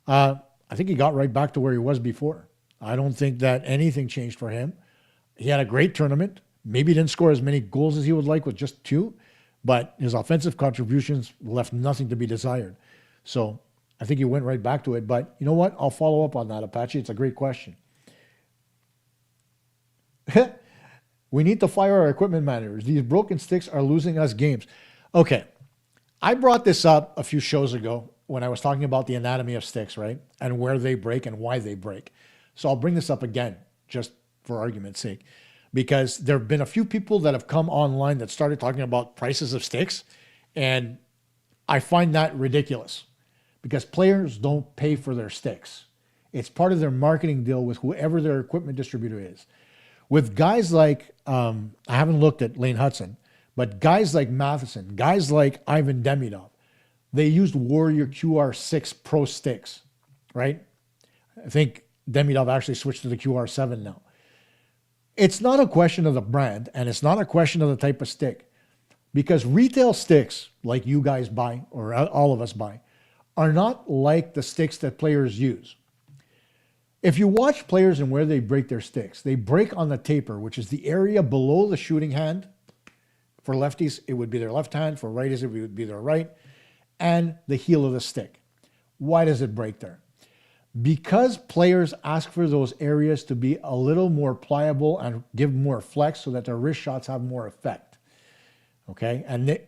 I think he got right back to where he was before. I don't think that anything changed for him. He had a great tournament. Maybe he didn't score as many goals as he would like with just 2, but his offensive contributions left nothing to be desired. So I think he went right back to it. But you know what? I'll follow up on that, Apache. It's a great question. We need to fire our equipment managers. These broken sticks are losing us games. Okay. I brought this up a few shows ago when I was talking about the anatomy of sticks, right? And where they break and why they break. So I'll bring this up again, just for argument's sake, because there have been a few people that have come online that started talking about prices of sticks. And I find that ridiculous because players don't pay for their sticks. It's part of their marketing deal with whoever their equipment distributor is. With guys like, I haven't looked at Lane Hudson, but guys like Matheson, guys like Ivan Demidov, they used Warrior QR6 Pro sticks, right? I think Demidov actually switched to the QR7 now. It's not a question of the brand, and it's not a question of the type of stick, because retail sticks, like you guys buy, or all of us buy, are not like the sticks that players use. If you watch players and where they break their sticks, they break on the taper, which is the area below the shooting hand. For lefties, it would be their left hand. For righties, it would be their right. And the heel of the stick. Why does it break there? Because players ask for those areas to be a little more pliable and give more flex so that their wrist shots have more effect. Okay? And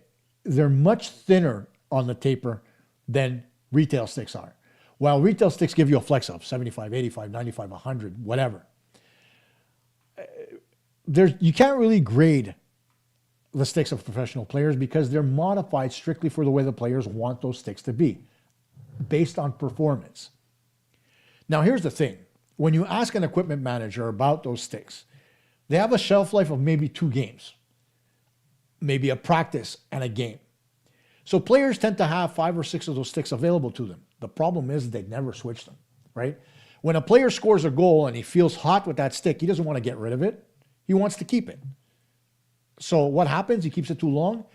they're much thinner on the taper than retail sticks are. While retail sticks give you a flex of 75, 85, 95, 100, whatever. You can't really grade the sticks of professional players because they're modified strictly for the way the players want those sticks to be, based on performance. Now, here's the thing. When you ask an equipment manager about those sticks, they have a shelf life of maybe 2 games, maybe a practice and a game. So players tend to have 5 or 6 of those sticks available to them. The problem is they never switch them, right? When a player scores a goal and he feels hot with that stick, he doesn't want to get rid of it. He wants to keep it. So what happens? He keeps it too long.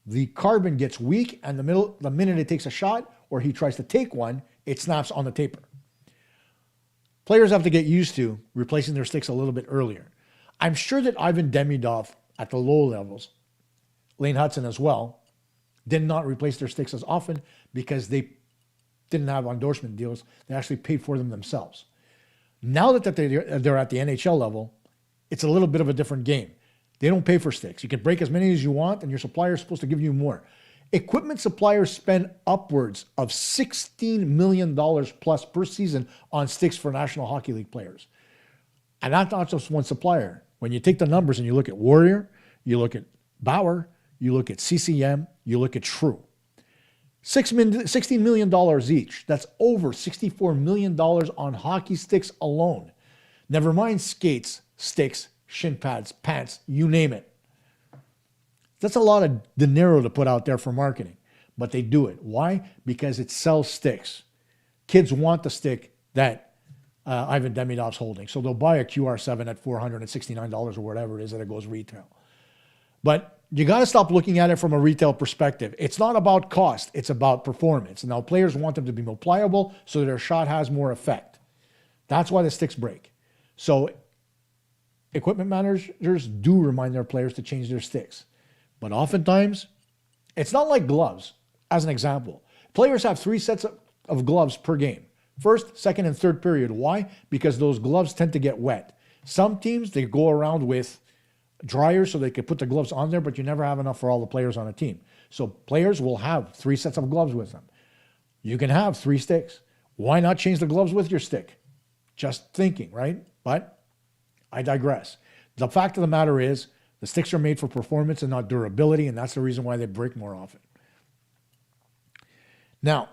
The carbon gets weak, and the minute it takes a shot or he tries to take one, it snaps on the taper. Players have to get used to replacing their sticks a little bit earlier. I'm sure that Ivan Demidov at the low levels, Lane Hudson as well, did not replace their sticks as often because they didn't have endorsement deals. They actually paid for them themselves. Now that they're at the NHL level, it's a little bit of a different game. They don't pay for sticks. You can break as many as you want, and your supplier is supposed to give you more. Equipment suppliers spend upwards of $16 million plus per season on sticks for National Hockey League players. And that's not just one supplier. When you take the numbers and you look at Warrior, you look at Bauer, you look at CCM, you look at True. $16 million each. That's over $64 million on hockey sticks alone. Never mind skates, sticks, shin pads, pants, you name it. That's a lot of dinero to put out there for marketing, but they do it. Why? Because it sells sticks. Kids want the stick that Ivan Demidov's holding, so they'll buy a QR7 at $469 or whatever it is that it goes retail. But you got to stop looking at it from a retail perspective. It's not about cost. It's about performance. Now, players want them to be more pliable so their shot has more effect. That's why the sticks break. So equipment managers do remind their players to change their sticks. But oftentimes, it's not like gloves. As an example, players have 3 sets of gloves per game. First, second, and third period. Why? Because those gloves tend to get wet. Some teams, they go around with dryers so they can put the gloves on there, but you never have enough for all the players on a team. So players will have 3 sets of gloves with them. You can have 3 sticks. Why not change the gloves with your stick? Just thinking, right? But I digress. The fact of the matter is, the sticks are made for performance and not durability, and that's the reason why they break more often. Now,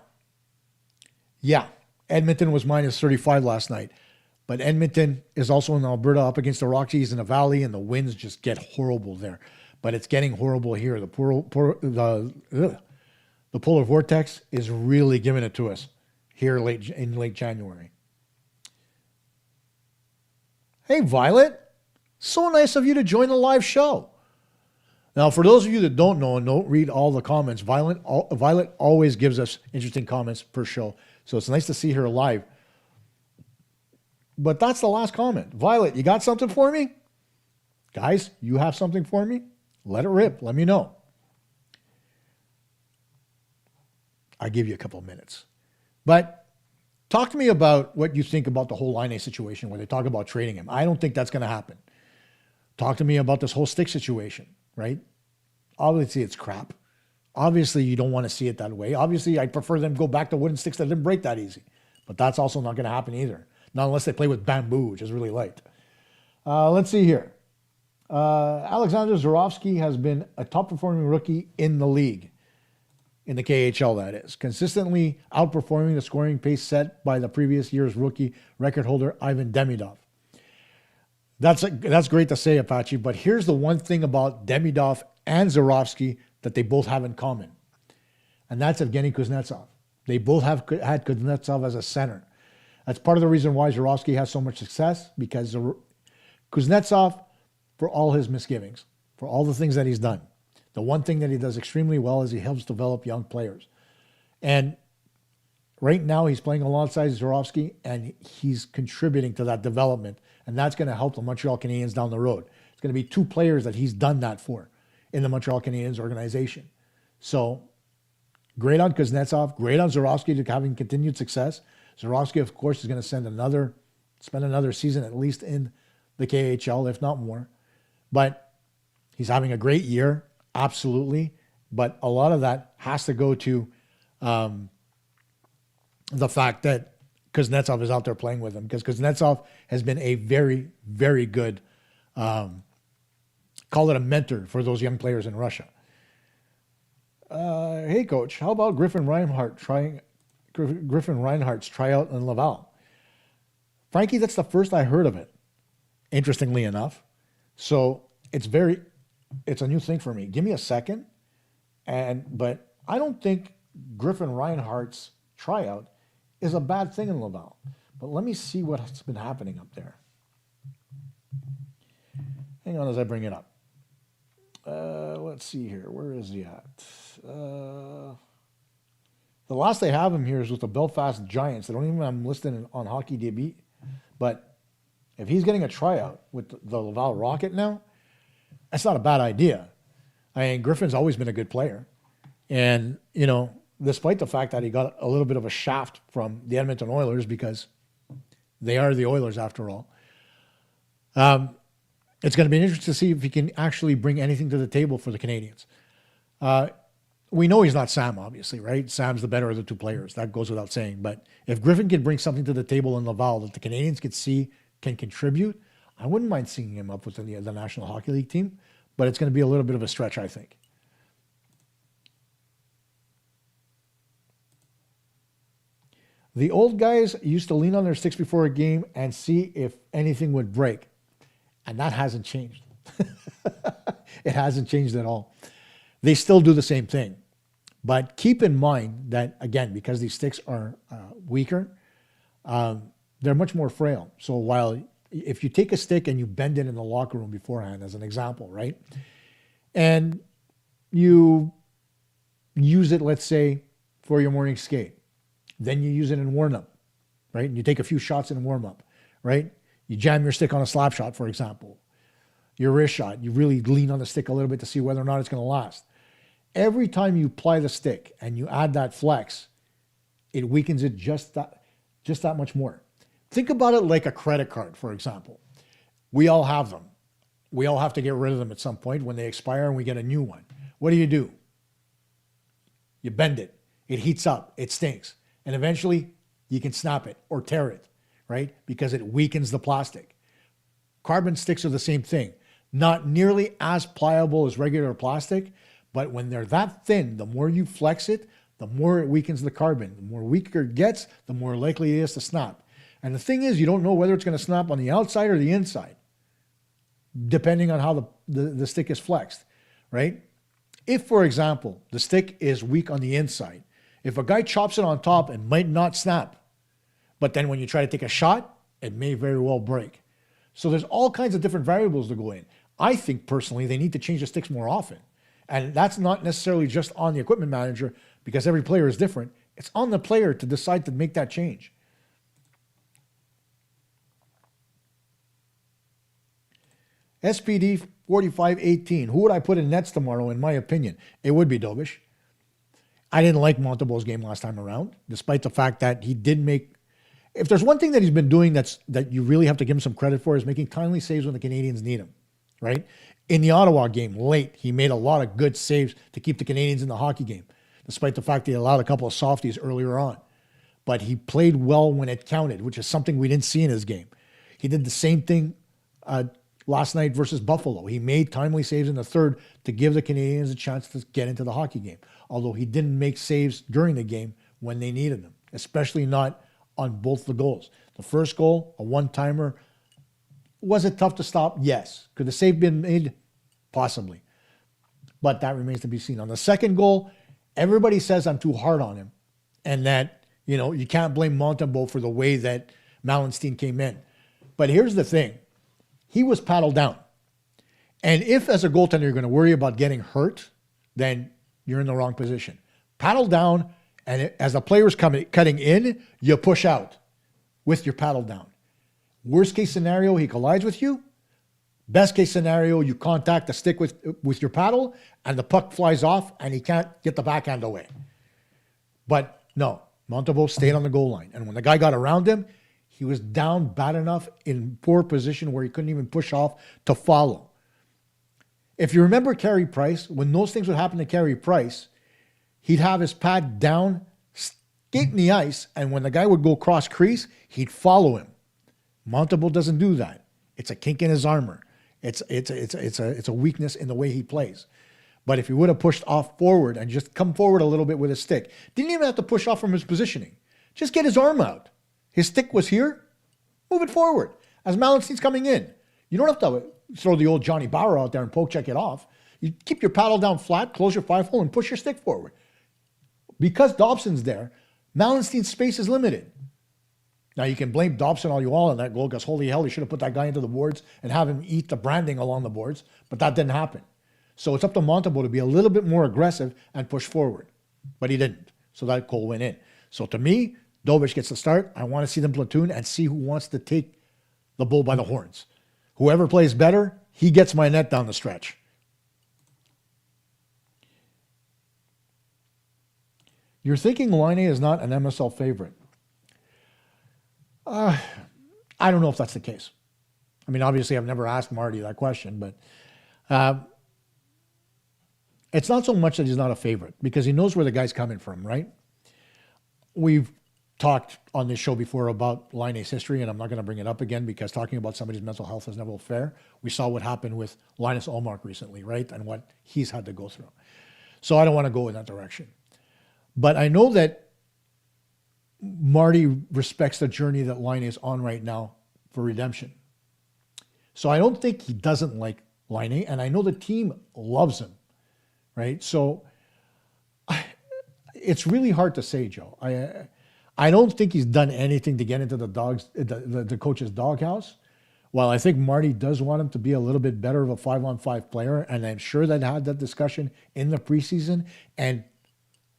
yeah, Edmonton was minus 35 last night, but Edmonton is also in Alberta up against the Rockies in the Valley, and the winds just get horrible there. But it's getting horrible here. The polar vortex is really giving it to us here in late January. Hey, Violet. So nice of you to join the live show. Now, for those of you that don't know and don't read all the comments, Violet always gives us interesting comments per show. So it's nice to see her live. But that's the last comment. Violet, you got something for me? Guys, you have something for me? Let it rip. Let me know. I'll give you a couple of minutes. But talk to me about what you think about the whole Laine situation where they talk about trading him. I don't think that's going to happen. Talk to me about this whole stick situation, right? Obviously, it's crap. Obviously, you don't want to see it that way. Obviously, I'd prefer them go back to wooden sticks that didn't break that easy. But that's also not going to happen either. Not unless they play with bamboo, which is really light. Let's see here. Alexander Zurovsky has been a top-performing rookie in the league. In the KHL, that is. Consistently outperforming the scoring pace set by the previous year's rookie record holder, Ivan Demidov. That's great to say, Apache, but here's the one thing about Demidov and Zurovsky that they both have in common, and that's Evgeny Kuznetsov. They both have had Kuznetsov as a center. That's part of the reason why Zurovsky has so much success, because Kuznetsov, for all his misgivings, for all the things that he's done, the one thing that he does extremely well is he helps develop young players. And right now he's playing alongside Zurovsky, and he's contributing to that development. And that's going to help the Montreal Canadiens down the road. It's going to be 2 players that he's done that for in the Montreal Canadiens organization. So great on Kuznetsov, great on Zurovsky to having continued success. Zurovsky, of course, is going to spend another season at least in the KHL, if not more. But he's having a great year, absolutely. But a lot of that has to go to the fact that Kuznetsov is out there playing with him, because Kuznetsov has been a very, very good, call it a mentor for those young players in Russia. Hey, Coach, how about Griffin Reinhart's tryout in Laval? Frankie, that's the first I heard of it, interestingly enough. So it's a new thing for me. Give me a second. But I don't think Griffin Reinhart's tryout is a bad thing in Laval. But let me see what's been happening up there. Hang on as I bring it up. Let's see here. Where is he at? The last they have him here is with the Belfast Giants. They don't even have him listed on HockeyDB. But if he's getting a tryout with the Laval Rocket now, that's not a bad idea. I mean, Griffin's always been a good player. And, despite the fact that he got a little bit of a shaft from the Edmonton Oilers, because they are the Oilers after all, it's going to be interesting to see if he can actually bring anything to the table for the Canadiens. We know he's not Sam, obviously, right? Sam's the better of the 2 players. That goes without saying. But if Griffin can bring something to the table in Laval that the Canadiens can contribute, I wouldn't mind seeing him up with the National Hockey League team. But it's going to be a little bit of a stretch, I think. The old guys used to lean on their sticks before a game and see if anything would break. And that hasn't changed. It hasn't changed at all. They still do the same thing. But keep in mind that, again, because these sticks are weaker, they're much more frail. So while if you take a stick and you bend it in the locker room beforehand, as an example, right? and you use it, let's say, for your morning skate. Then you use it in warm-up, right? And you take a few shots in warm-up, right? You jam your stick on a slap shot, for example. Your wrist shot, you really lean on the stick a little bit to see whether or not it's going to last. Every time you apply the stick and you add that flex, it weakens it just that much more. Think about it like a credit card, for example. We all have them. We all have to get rid of them at some point when they expire and we get a new one. What do? You bend it. It heats up. It stinks. And eventually you can snap it or tear it, right? Because it weakens the plastic. Carbon sticks are the same thing. Not nearly as pliable as regular plastic, but when they're that thin, the more you flex it, the more it weakens the carbon. The more weaker it gets, the more likely it is to snap. And the thing is, you don't know whether it's going to snap on the outside or the inside, depending on how the stick is flexed, right? If, for example, the stick is weak on the inside, if a guy chops it on top, it might not snap. But then when you try to take a shot, it may very well break. So there's all kinds of different variables to go in. I think personally they need to change the sticks more often. And that's not necessarily just on the equipment manager because every player is different. It's on the player to decide to make that change. SPD 4518. Who would I put in nets tomorrow, in my opinion? It would be Dobish. I didn't like Montembeault's game last time around, despite the fact that he did make... If there's one thing that he's been doing that you really have to give him some credit for is making timely saves when the Canadiens need him, right? In the Ottawa game, late, he made a lot of good saves to keep the Canadiens in the hockey game, despite the fact that he allowed a couple of softies earlier on. But he played well when it counted, which is something we didn't see in his game. He did the same thing last night versus Buffalo. He made timely saves in the third to give the Canadiens a chance to get into the hockey game, although he didn't make saves during the game when they needed them, especially not on both the goals. The first goal, a one-timer. Was it tough to stop? Yes. Could the save been made? Possibly. But that remains to be seen. On the second goal, everybody says I'm too hard on him and that, you can't blame Montembeault for the way that Mallenstein came in. But here's the thing. He was paddled down. And if as a goaltender you're going to worry about getting hurt, then you're in the wrong position. Paddle down, and as the player's cutting in, you push out with your paddle down. Worst case scenario, he collides with you. Best case scenario, you contact the stick with your paddle, and the puck flies off, and he can't get the backhand away. But no, Montembeault stayed on the goal line. And when the guy got around him, he was down bad enough in poor position where he couldn't even push off to follow. If you remember Carey Price, when those things would happen to Carey Price, he'd have his pad down, skate in the ice, and when the guy would go cross crease, he'd follow him. Montembeault doesn't do that. It's a kink in his armor. It's a weakness in the way he plays. But if he would have pushed off forward and just come forward a little bit with his stick, didn't even have to push off from his positioning. Just get his arm out. His stick was here. Move it forward. As Mallenstein's coming in, you don't have to throw the old Johnny Bauer out there and poke check it off. You keep your paddle down flat, close your 5-hole, and push your stick forward. Because Dobson's there, Mallenstein's space is limited. Now, you can blame Dobson all you want on that goal because holy hell, he should have put that guy into the boards and have him eat the branding along the boards, but that didn't happen. So it's up to Montembeault to be a little bit more aggressive and push forward, but he didn't. So that goal went in. So to me, Dobish gets the start. I want to see them platoon and see who wants to take the bull by the horns. Whoever plays better, he gets my net down the stretch. You're thinking Laine is not an MSL favorite. I don't know if that's the case. I mean, obviously, I've never asked Marty that question, but it's not so much that he's not a favorite because he knows where the guy's coming from, right? We've talked on this show before about Laine's history, and I'm not going to bring it up again because talking about somebody's mental health is never fair. We saw what happened with Linus Ullmark recently, right? And what he's had to go through. So I don't want to go in that direction. But I know that Marty respects the journey that Laine is on right now for redemption. So I don't think he doesn't like Laine, and I know the team loves him, right? So it's really hard to say, Joe. I don't think he's done anything to get into the coach's doghouse, While I think Marty does want him to be a little bit better of a 5-on-5 player, and I'm sure that had that discussion in the preseason, and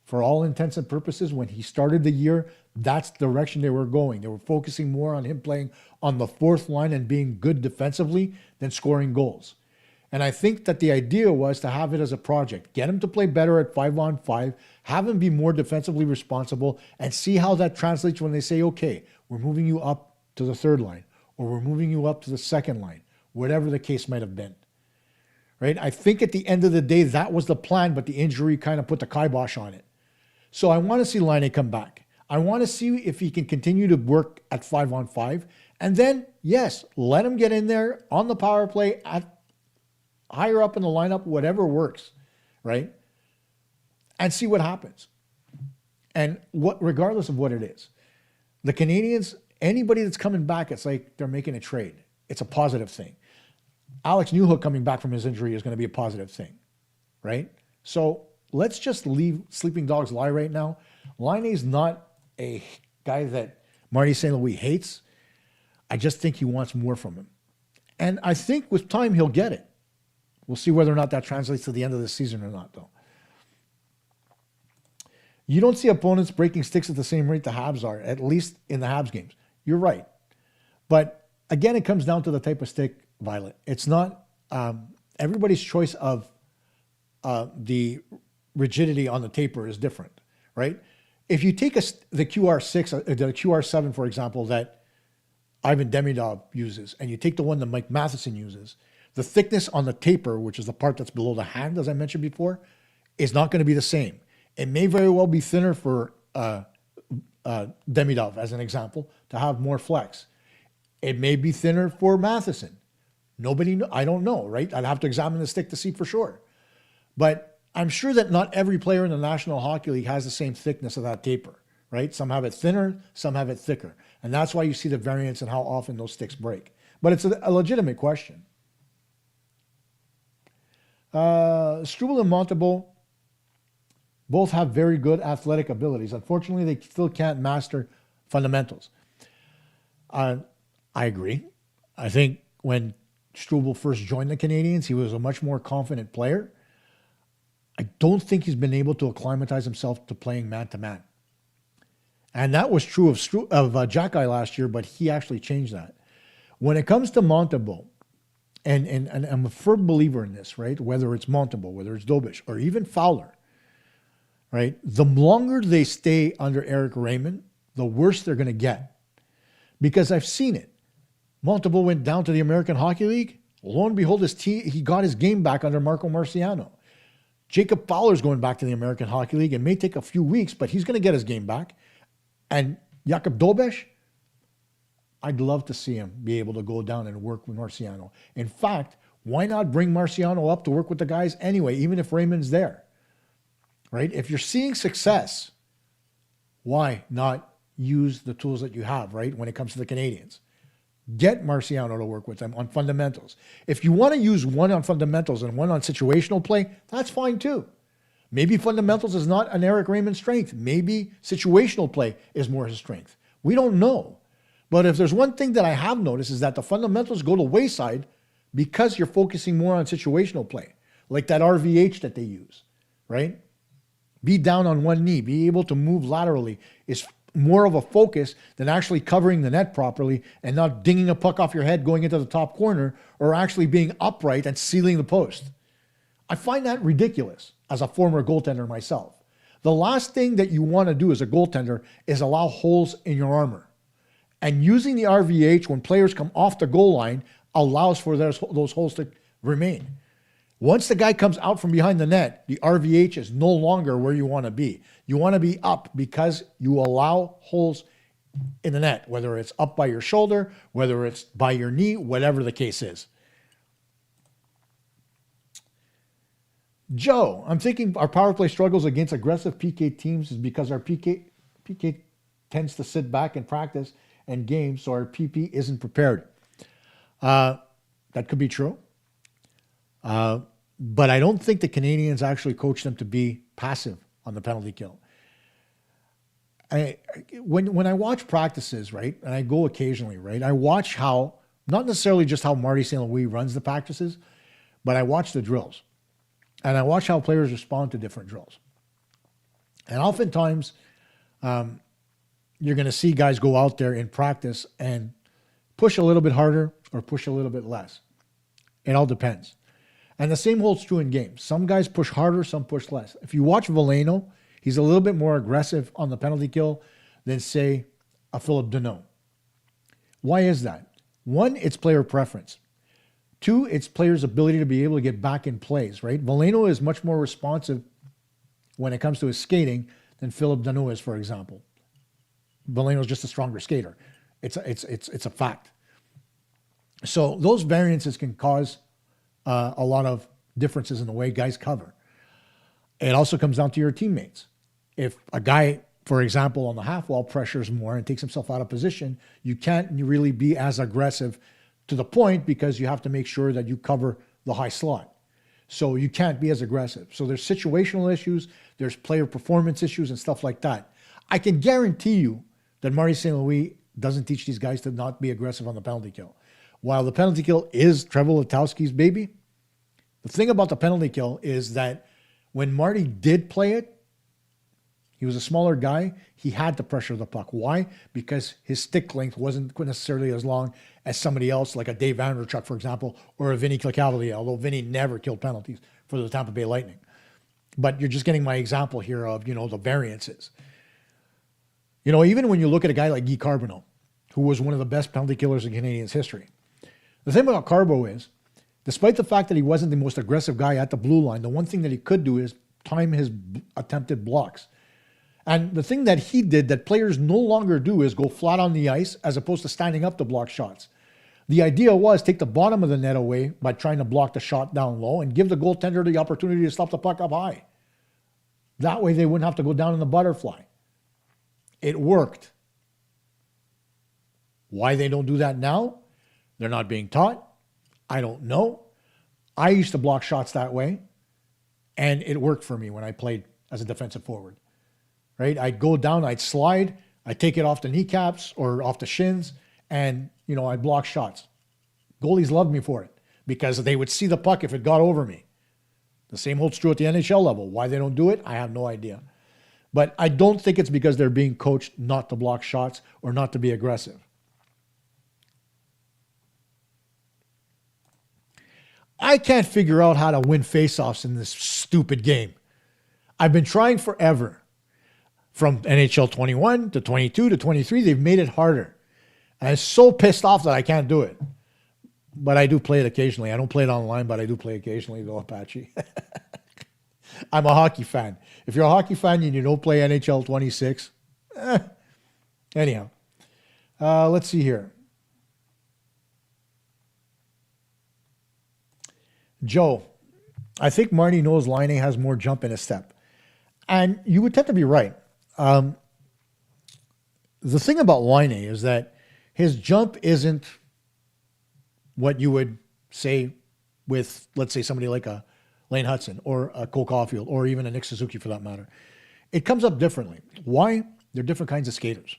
for all intents and purposes, when he started the year, that's the direction they were going. They were focusing more on him playing on the fourth line and being good defensively than scoring goals. And I think that the idea was to have it as a project. Get him to play better at 5-on-5, have him be more defensively responsible, and see how that translates when they say, okay, we're moving you up to the third line, or we're moving you up to the second line, whatever the case might have been. Right? I think at the end of the day, that was the plan, but the injury kind of put the kibosh on it. So I want to see Laine come back. I want to see if he can continue to work at 5-on-5. And then, yes, let him get in there on the power play at higher up in the lineup, whatever works, right? And see what happens. And regardless of what it is, the Canadiens, anybody that's coming back, it's like they're making a trade. It's a positive thing. Alex Newhook coming back from his injury is going to be a positive thing, right? So let's just leave sleeping dogs lie right now. Laine's not a guy that Marty St. Louis hates. I just think he wants more from him. And I think with time, he'll get it. We'll see whether or not that translates to the end of the season or not, though. You don't see opponents breaking sticks at the same rate the Habs are, at least in the Habs games. You're right. But again, it comes down to the type of stick, Violet. It's not everybody's choice of the rigidity on the taper is different, right? If you take the QR6, the QR7, for example, that Ivan Demidov uses, and you take the one that Mike Matheson uses, the thickness on the taper, which is the part that's below the hand, as I mentioned before, is not going to be the same. It may very well be thinner for Demidov, as an example, to have more flex. It may be thinner for Matheson. I don't know, right? I'd have to examine the stick to see for sure. But I'm sure that not every player in the National Hockey League has the same thickness of that taper, right? Some have it thinner, some have it thicker. And that's why you see the variance in how often those sticks break. But it's a legitimate question. Struble and Montembeault both have very good athletic abilities. Unfortunately, they still can't master fundamentals. I agree. I think when Struble first joined the Canadiens, he was a much more confident player. I don't think he's been able to acclimatize himself to playing man-to-man. And that was true of Jackeye last year, but he actually changed that. When it comes to Montembeault, and I'm a firm believer in this, right? Whether it's Montembeault, whether it's Dobish, or even Fowler, right? The longer they stay under Eric Raymond, the worse they're going to get. Because I've seen it. Montembeault went down to the American Hockey League. Lo and behold, he got his game back under Marco Marciano. Jacob Fowler's going back to the American Hockey League. It may take a few weeks, but he's going to get his game back. And Jakub Dobish, I'd love to see him be able to go down and work with Marciano. In fact, why not bring Marciano up to work with the guys anyway, even if Raymond's there? Right? If you're seeing success, why not use the tools that you have, right, when it comes to the Canadiens? Get Marciano to work with them on fundamentals. If you want to use one on fundamentals and one on situational play, that's fine too. Maybe fundamentals is not an Eric Raymond strength. Maybe situational play is more his strength. We don't know. But if there's one thing that I have noticed is that the fundamentals go to wayside because you're focusing more on situational play, like that RVH that they use, right? Be down on one knee, be able to move laterally is more of a focus than actually covering the net properly and not dinging a puck off your head going into the top corner or actually being upright and sealing the post. I find that ridiculous as a former goaltender myself. The last thing that you want to do as a goaltender is allow holes in your armor. And using the RVH when players come off the goal line allows for those holes to remain. Once the guy comes out from behind the net, the RVH is no longer where you want to be. You want to be up because you allow holes in the net, whether it's up by your shoulder, whether it's by your knee, whatever the case is. Joe, I'm thinking our power play struggles against aggressive PK teams is because our PK tends to sit back and practice and games, so our PP isn't prepared. That could be true. But I don't think the Canadiens actually coach them to be passive on the penalty kill. When I watch practices, right, and I go occasionally, right, I watch how Not necessarily just how Marty St. Louis runs the practices, but I watch the drills. And I watch how players respond to different drills. And oftentimes, you're going to see guys go out there in practice and push a little bit harder or push a little bit less. It all depends. And the same holds true in games. Some guys push harder, some push less. If you watch Veleno, he's a little bit more aggressive on the penalty kill than, say, a Philip Deneau. Why is that? One, it's player preference. Two, it's players' ability to be able to get back in plays, right? Veleno is much more responsive when it comes to his skating than Philip Deneau is, for example. Veleno is just a stronger skater. It's a fact. So those variances can cause a lot of differences in the way guys cover. It also comes down to your teammates. If a guy, for example, on the half wall pressures more and takes himself out of position, you can't really be as aggressive to the point because you have to make sure that you cover the high slot. So you can't be as aggressive. So there's situational issues, there's player performance issues and stuff like that. I can guarantee you that Marty St. Louis doesn't teach these guys to not be aggressive on the penalty kill. While the penalty kill is Trevor Letowski's baby, the thing about the penalty kill is that when Marty did play it, he was a smaller guy. He had to pressure the puck. Why? Because his stick length wasn't necessarily as long as somebody else, like a Dave Vanderchuk, for example, or a Vinny Cavalier, although Vinny never killed penalties for the Tampa Bay Lightning. But you're just getting my example here of, the variances. Even when you look at a guy like Guy Carbonneau, who was one of the best penalty killers in Canadiens history, the thing about Carbo is, despite the fact that he wasn't the most aggressive guy at the blue line, the one thing that he could do is time his attempted blocks. And the thing that he did that players no longer do is go flat on the ice as opposed to standing up to block shots. The idea was take the bottom of the net away by trying to block the shot down low and give the goaltender the opportunity to stop the puck up high. That way they wouldn't have to go down in the butterfly. It worked. Why they don't do that now? They're not being taught. I don't know. I used to block shots that way, and it worked for me when I played as a defensive forward. Right? I'd go down, I'd slide, I'd take it off the kneecaps or off the shins, and, I'd block shots. Goalies loved me for it because they would see the puck if it got over me. The same holds true at the NHL level. Why they don't do it, I have no idea. But I don't think it's because they're being coached not to block shots or not to be aggressive. I can't figure out how to win faceoffs in this stupid game. I've been trying forever. From NHL 21 to 22 to 23, they've made it harder. And I'm so pissed off that I can't do it. But I do play it occasionally. I don't play it online, but I do play occasionally, though, Apache. I'm a hockey fan. If you're a hockey fan and you don't play NHL 26, anyhow. Let's see here. Joe, I think Marty knows Laine has more jump in his step. And you would tend to be right. The thing about Laine is that his jump isn't what you would say with, let's say, somebody like a Lane Hudson or a Cole Caulfield or even a Nick Suzuki for that matter. It comes up differently. Why? They're different kinds of skaters.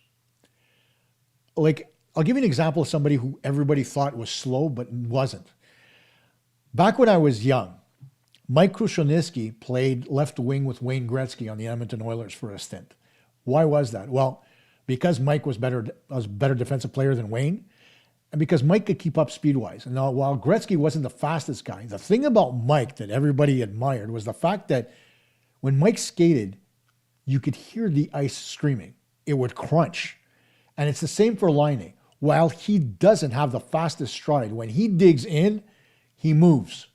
Like, I'll give you an example of somebody who everybody thought was slow but wasn't. Back when I was young, Mike Krushelnyski played left wing with Wayne Gretzky on the Edmonton Oilers for a stint. Why was that? Well, because Mike was a better defensive player than Wayne, and because Mike could keep up speed-wise. And now, while Gretzky wasn't the fastest guy, the thing about Mike that everybody admired was the fact that when Mike skated, you could hear the ice screaming. It would crunch. And it's the same for Laine. While he doesn't have the fastest stride, when he digs in, he moves.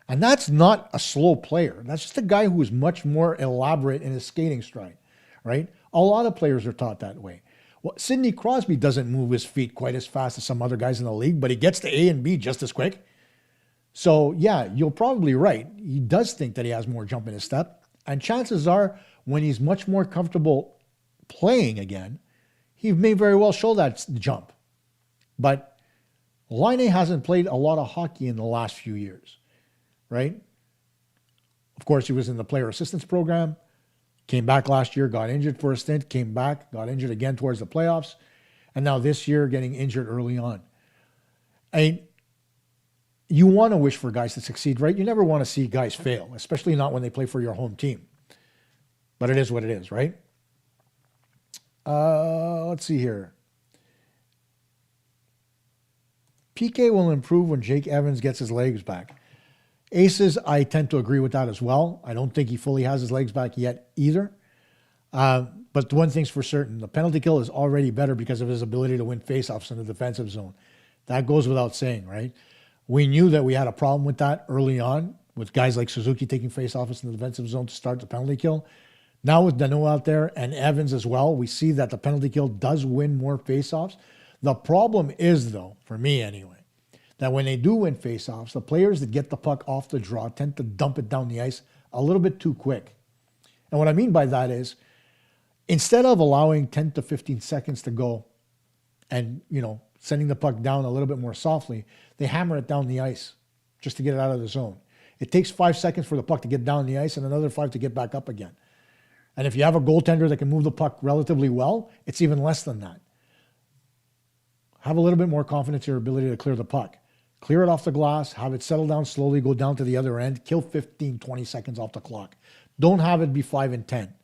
And that's not a slow player. That's just a guy who is much more elaborate in his skating stride, right? A lot of players are taught that way. Well, Sidney Crosby doesn't move his feet quite as fast as some other guys in the league, but he gets to A and B just as quick. So, yeah, you're probably right. He does think that he has more jump in his step. And chances are, when he's much more comfortable playing again, he may very well show that jump. But Laine hasn't played a lot of hockey in the last few years, right? Of course, he was in the player assistance program, came back last year, got injured for a stint, came back, got injured again towards the playoffs, and now this year getting injured early on. I you want to wish for guys to succeed, right? You never want to see guys fail, especially not when they play for your home team. But it is what it is, right? Let's see here. PK will improve when Jake Evans gets his legs back. Aces, I tend to agree with that as well. I don't think he fully has his legs back yet either. But one thing's for certain, the penalty kill is already better because of his ability to win faceoffs in the defensive zone. That goes without saying, right? We knew that we had a problem with that early on with guys like Suzuki taking faceoffs in the defensive zone to start the penalty kill. Now with Danault out there and Evans as well, we see that the penalty kill does win more faceoffs. The problem is, though, for me anyway, that when they do win faceoffs, the players that get the puck off the draw tend to dump it down the ice a little bit too quick. And what I mean by that is, instead of allowing 10 to 15 seconds to go and, sending the puck down a little bit more softly, they hammer it down the ice just to get it out of the zone. It takes 5 seconds for the puck to get down the ice and another 5 to get back up again. And if you have a goaltender that can move the puck relatively well, it's even less than that. Have a little bit more confidence in your ability to clear the puck. Clear it off the glass, have it settle down slowly, go down to the other end, kill 15, 20 seconds off the clock. Don't have it be 5 and 10.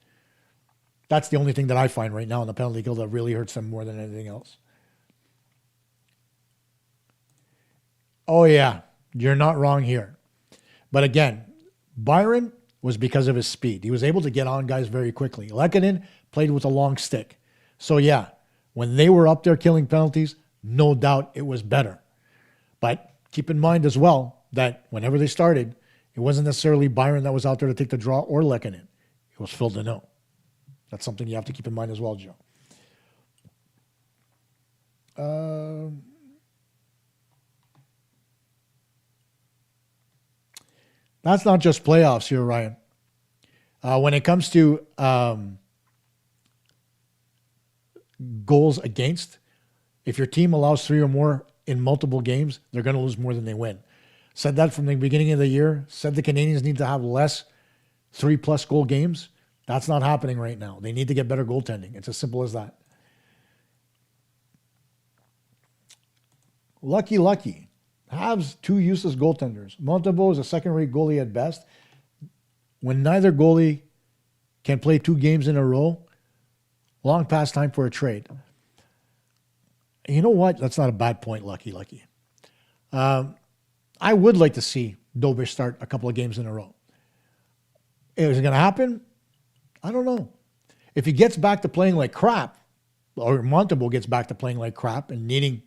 That's the only thing that I find right now in the penalty kill that really hurts them more than anything else. Oh, yeah, you're not wrong here. But again, Byron was because of his speed. He was able to get on guys very quickly. Lehkonen played with a long stick. So, yeah, when they were up there killing penalties, no doubt it was better. But keep in mind as well that whenever they started, it wasn't necessarily Byron that was out there to take the draw or Lehkonen. It was Phil Danault. That's something you have to keep in mind as well, Joe. That's not just playoffs here, Ryan. When it comes to goals against, if your team allows 3 or more in multiple games, they're going to lose more than they win. Said that from the beginning of the year. Said the Canadiens need to have less 3+ goal games. That's not happening right now. They need to get better goaltending. It's as simple as that. Lucky. Habs 2 useless goaltenders. Montembeault is a second-rate goalie at best. When neither goalie can play 2 games in a row, long past time for a trade. You know what? That's not a bad point, Lucky. I would like to see Dobish start a couple of games in a row. Is it going to happen? I don't know. If he gets back to playing like crap, or Montembeault gets back to playing like crap and needing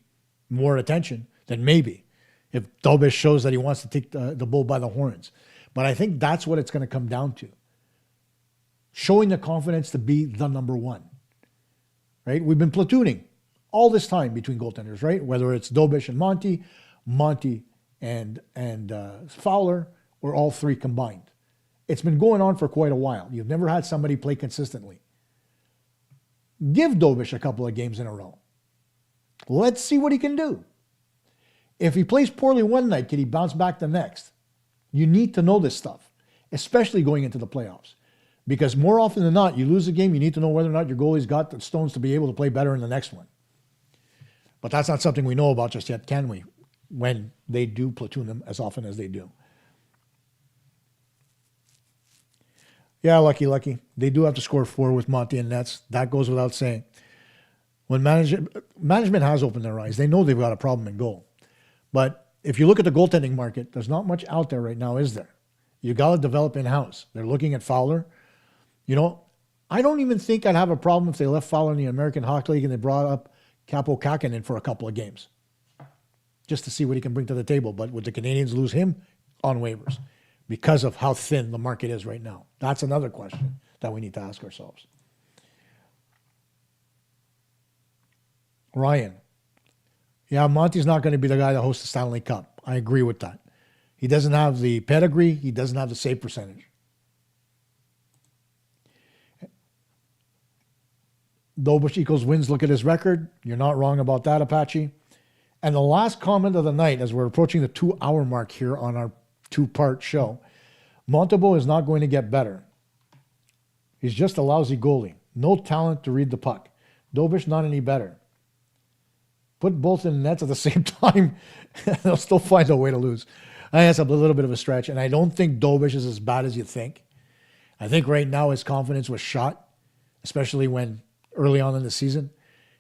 more attention, then maybe. If Dobish shows that he wants to take the bull by the horns. But I think that's what it's going to come down to. Showing the confidence to be the number one. Right? We've been platooning all this time between goaltenders, right? Whether it's Dobish and Monty and Fowler, or all 3 combined. It's been going on for quite a while. You've never had somebody play consistently. Give Dobish a couple of games in a row. Let's see what he can do. If he plays poorly one night, can he bounce back the next? You need to know this stuff, especially going into the playoffs. Because more often than not, you lose a game, you need to know whether or not your goalie's got the stones to be able to play better in the next one. But that's not something we know about just yet, can we? When they do platoon them as often as they do. Yeah, lucky. They do have to score 4 with Monty and Nets. That goes without saying. When management has opened their eyes, they know they've got a problem in goal. But if you look at the goaltending market, there's not much out there right now, is there? You got to develop in-house. They're looking at Fowler. I don't even think I'd have a problem if they left Fowler in the American Hockey League and they brought up Capo Kakinen for a couple of games just to see what he can bring to the table. But would the Canadiens lose him on waivers because of how thin the market is right now? That's another question that we need to ask ourselves. Ryan. Yeah, Monty's not going to be the guy that hosts the Stanley Cup. I agree with that. He doesn't have the pedigree. He doesn't have the save percentage. Dobish equals wins. Look at his record. You're not wrong about that, Apache. And the last comment of the night, as we're approaching the 2-hour mark here on our 2-part show, Montembeault is not going to get better. He's just a lousy goalie. No talent to read the puck. Dobish not any better. put both in the nets at the same time, they'll still find a way to lose. I think that's a little bit of a stretch, and I don't think Dobish is as bad as you think. I think right now his confidence was shot, especially when early on in the season.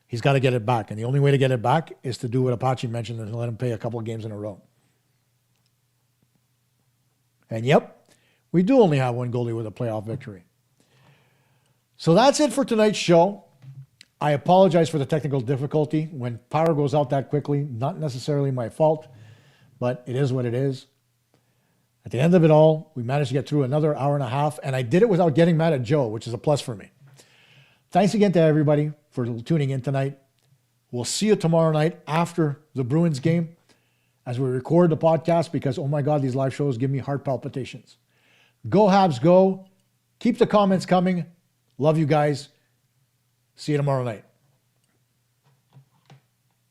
He's got to get it back, and the only way to get it back is to do what Apache mentioned and let him play a couple of games in a row. And yep, we do only have one goalie with a playoff victory. So that's it for tonight's show. I apologize for the technical difficulty. When power goes out that quickly, not necessarily my fault, but it is what it is. At the end of it all, we managed to get through another hour and a half, and I did it without getting mad at Joe, which is a plus for me. Thanks again to everybody for tuning in tonight. We'll see you tomorrow night after the Bruins game as we record the podcast because, oh my God, these live shows give me heart palpitations. Go Habs, go. Keep the comments coming. Love you guys. See you tomorrow night.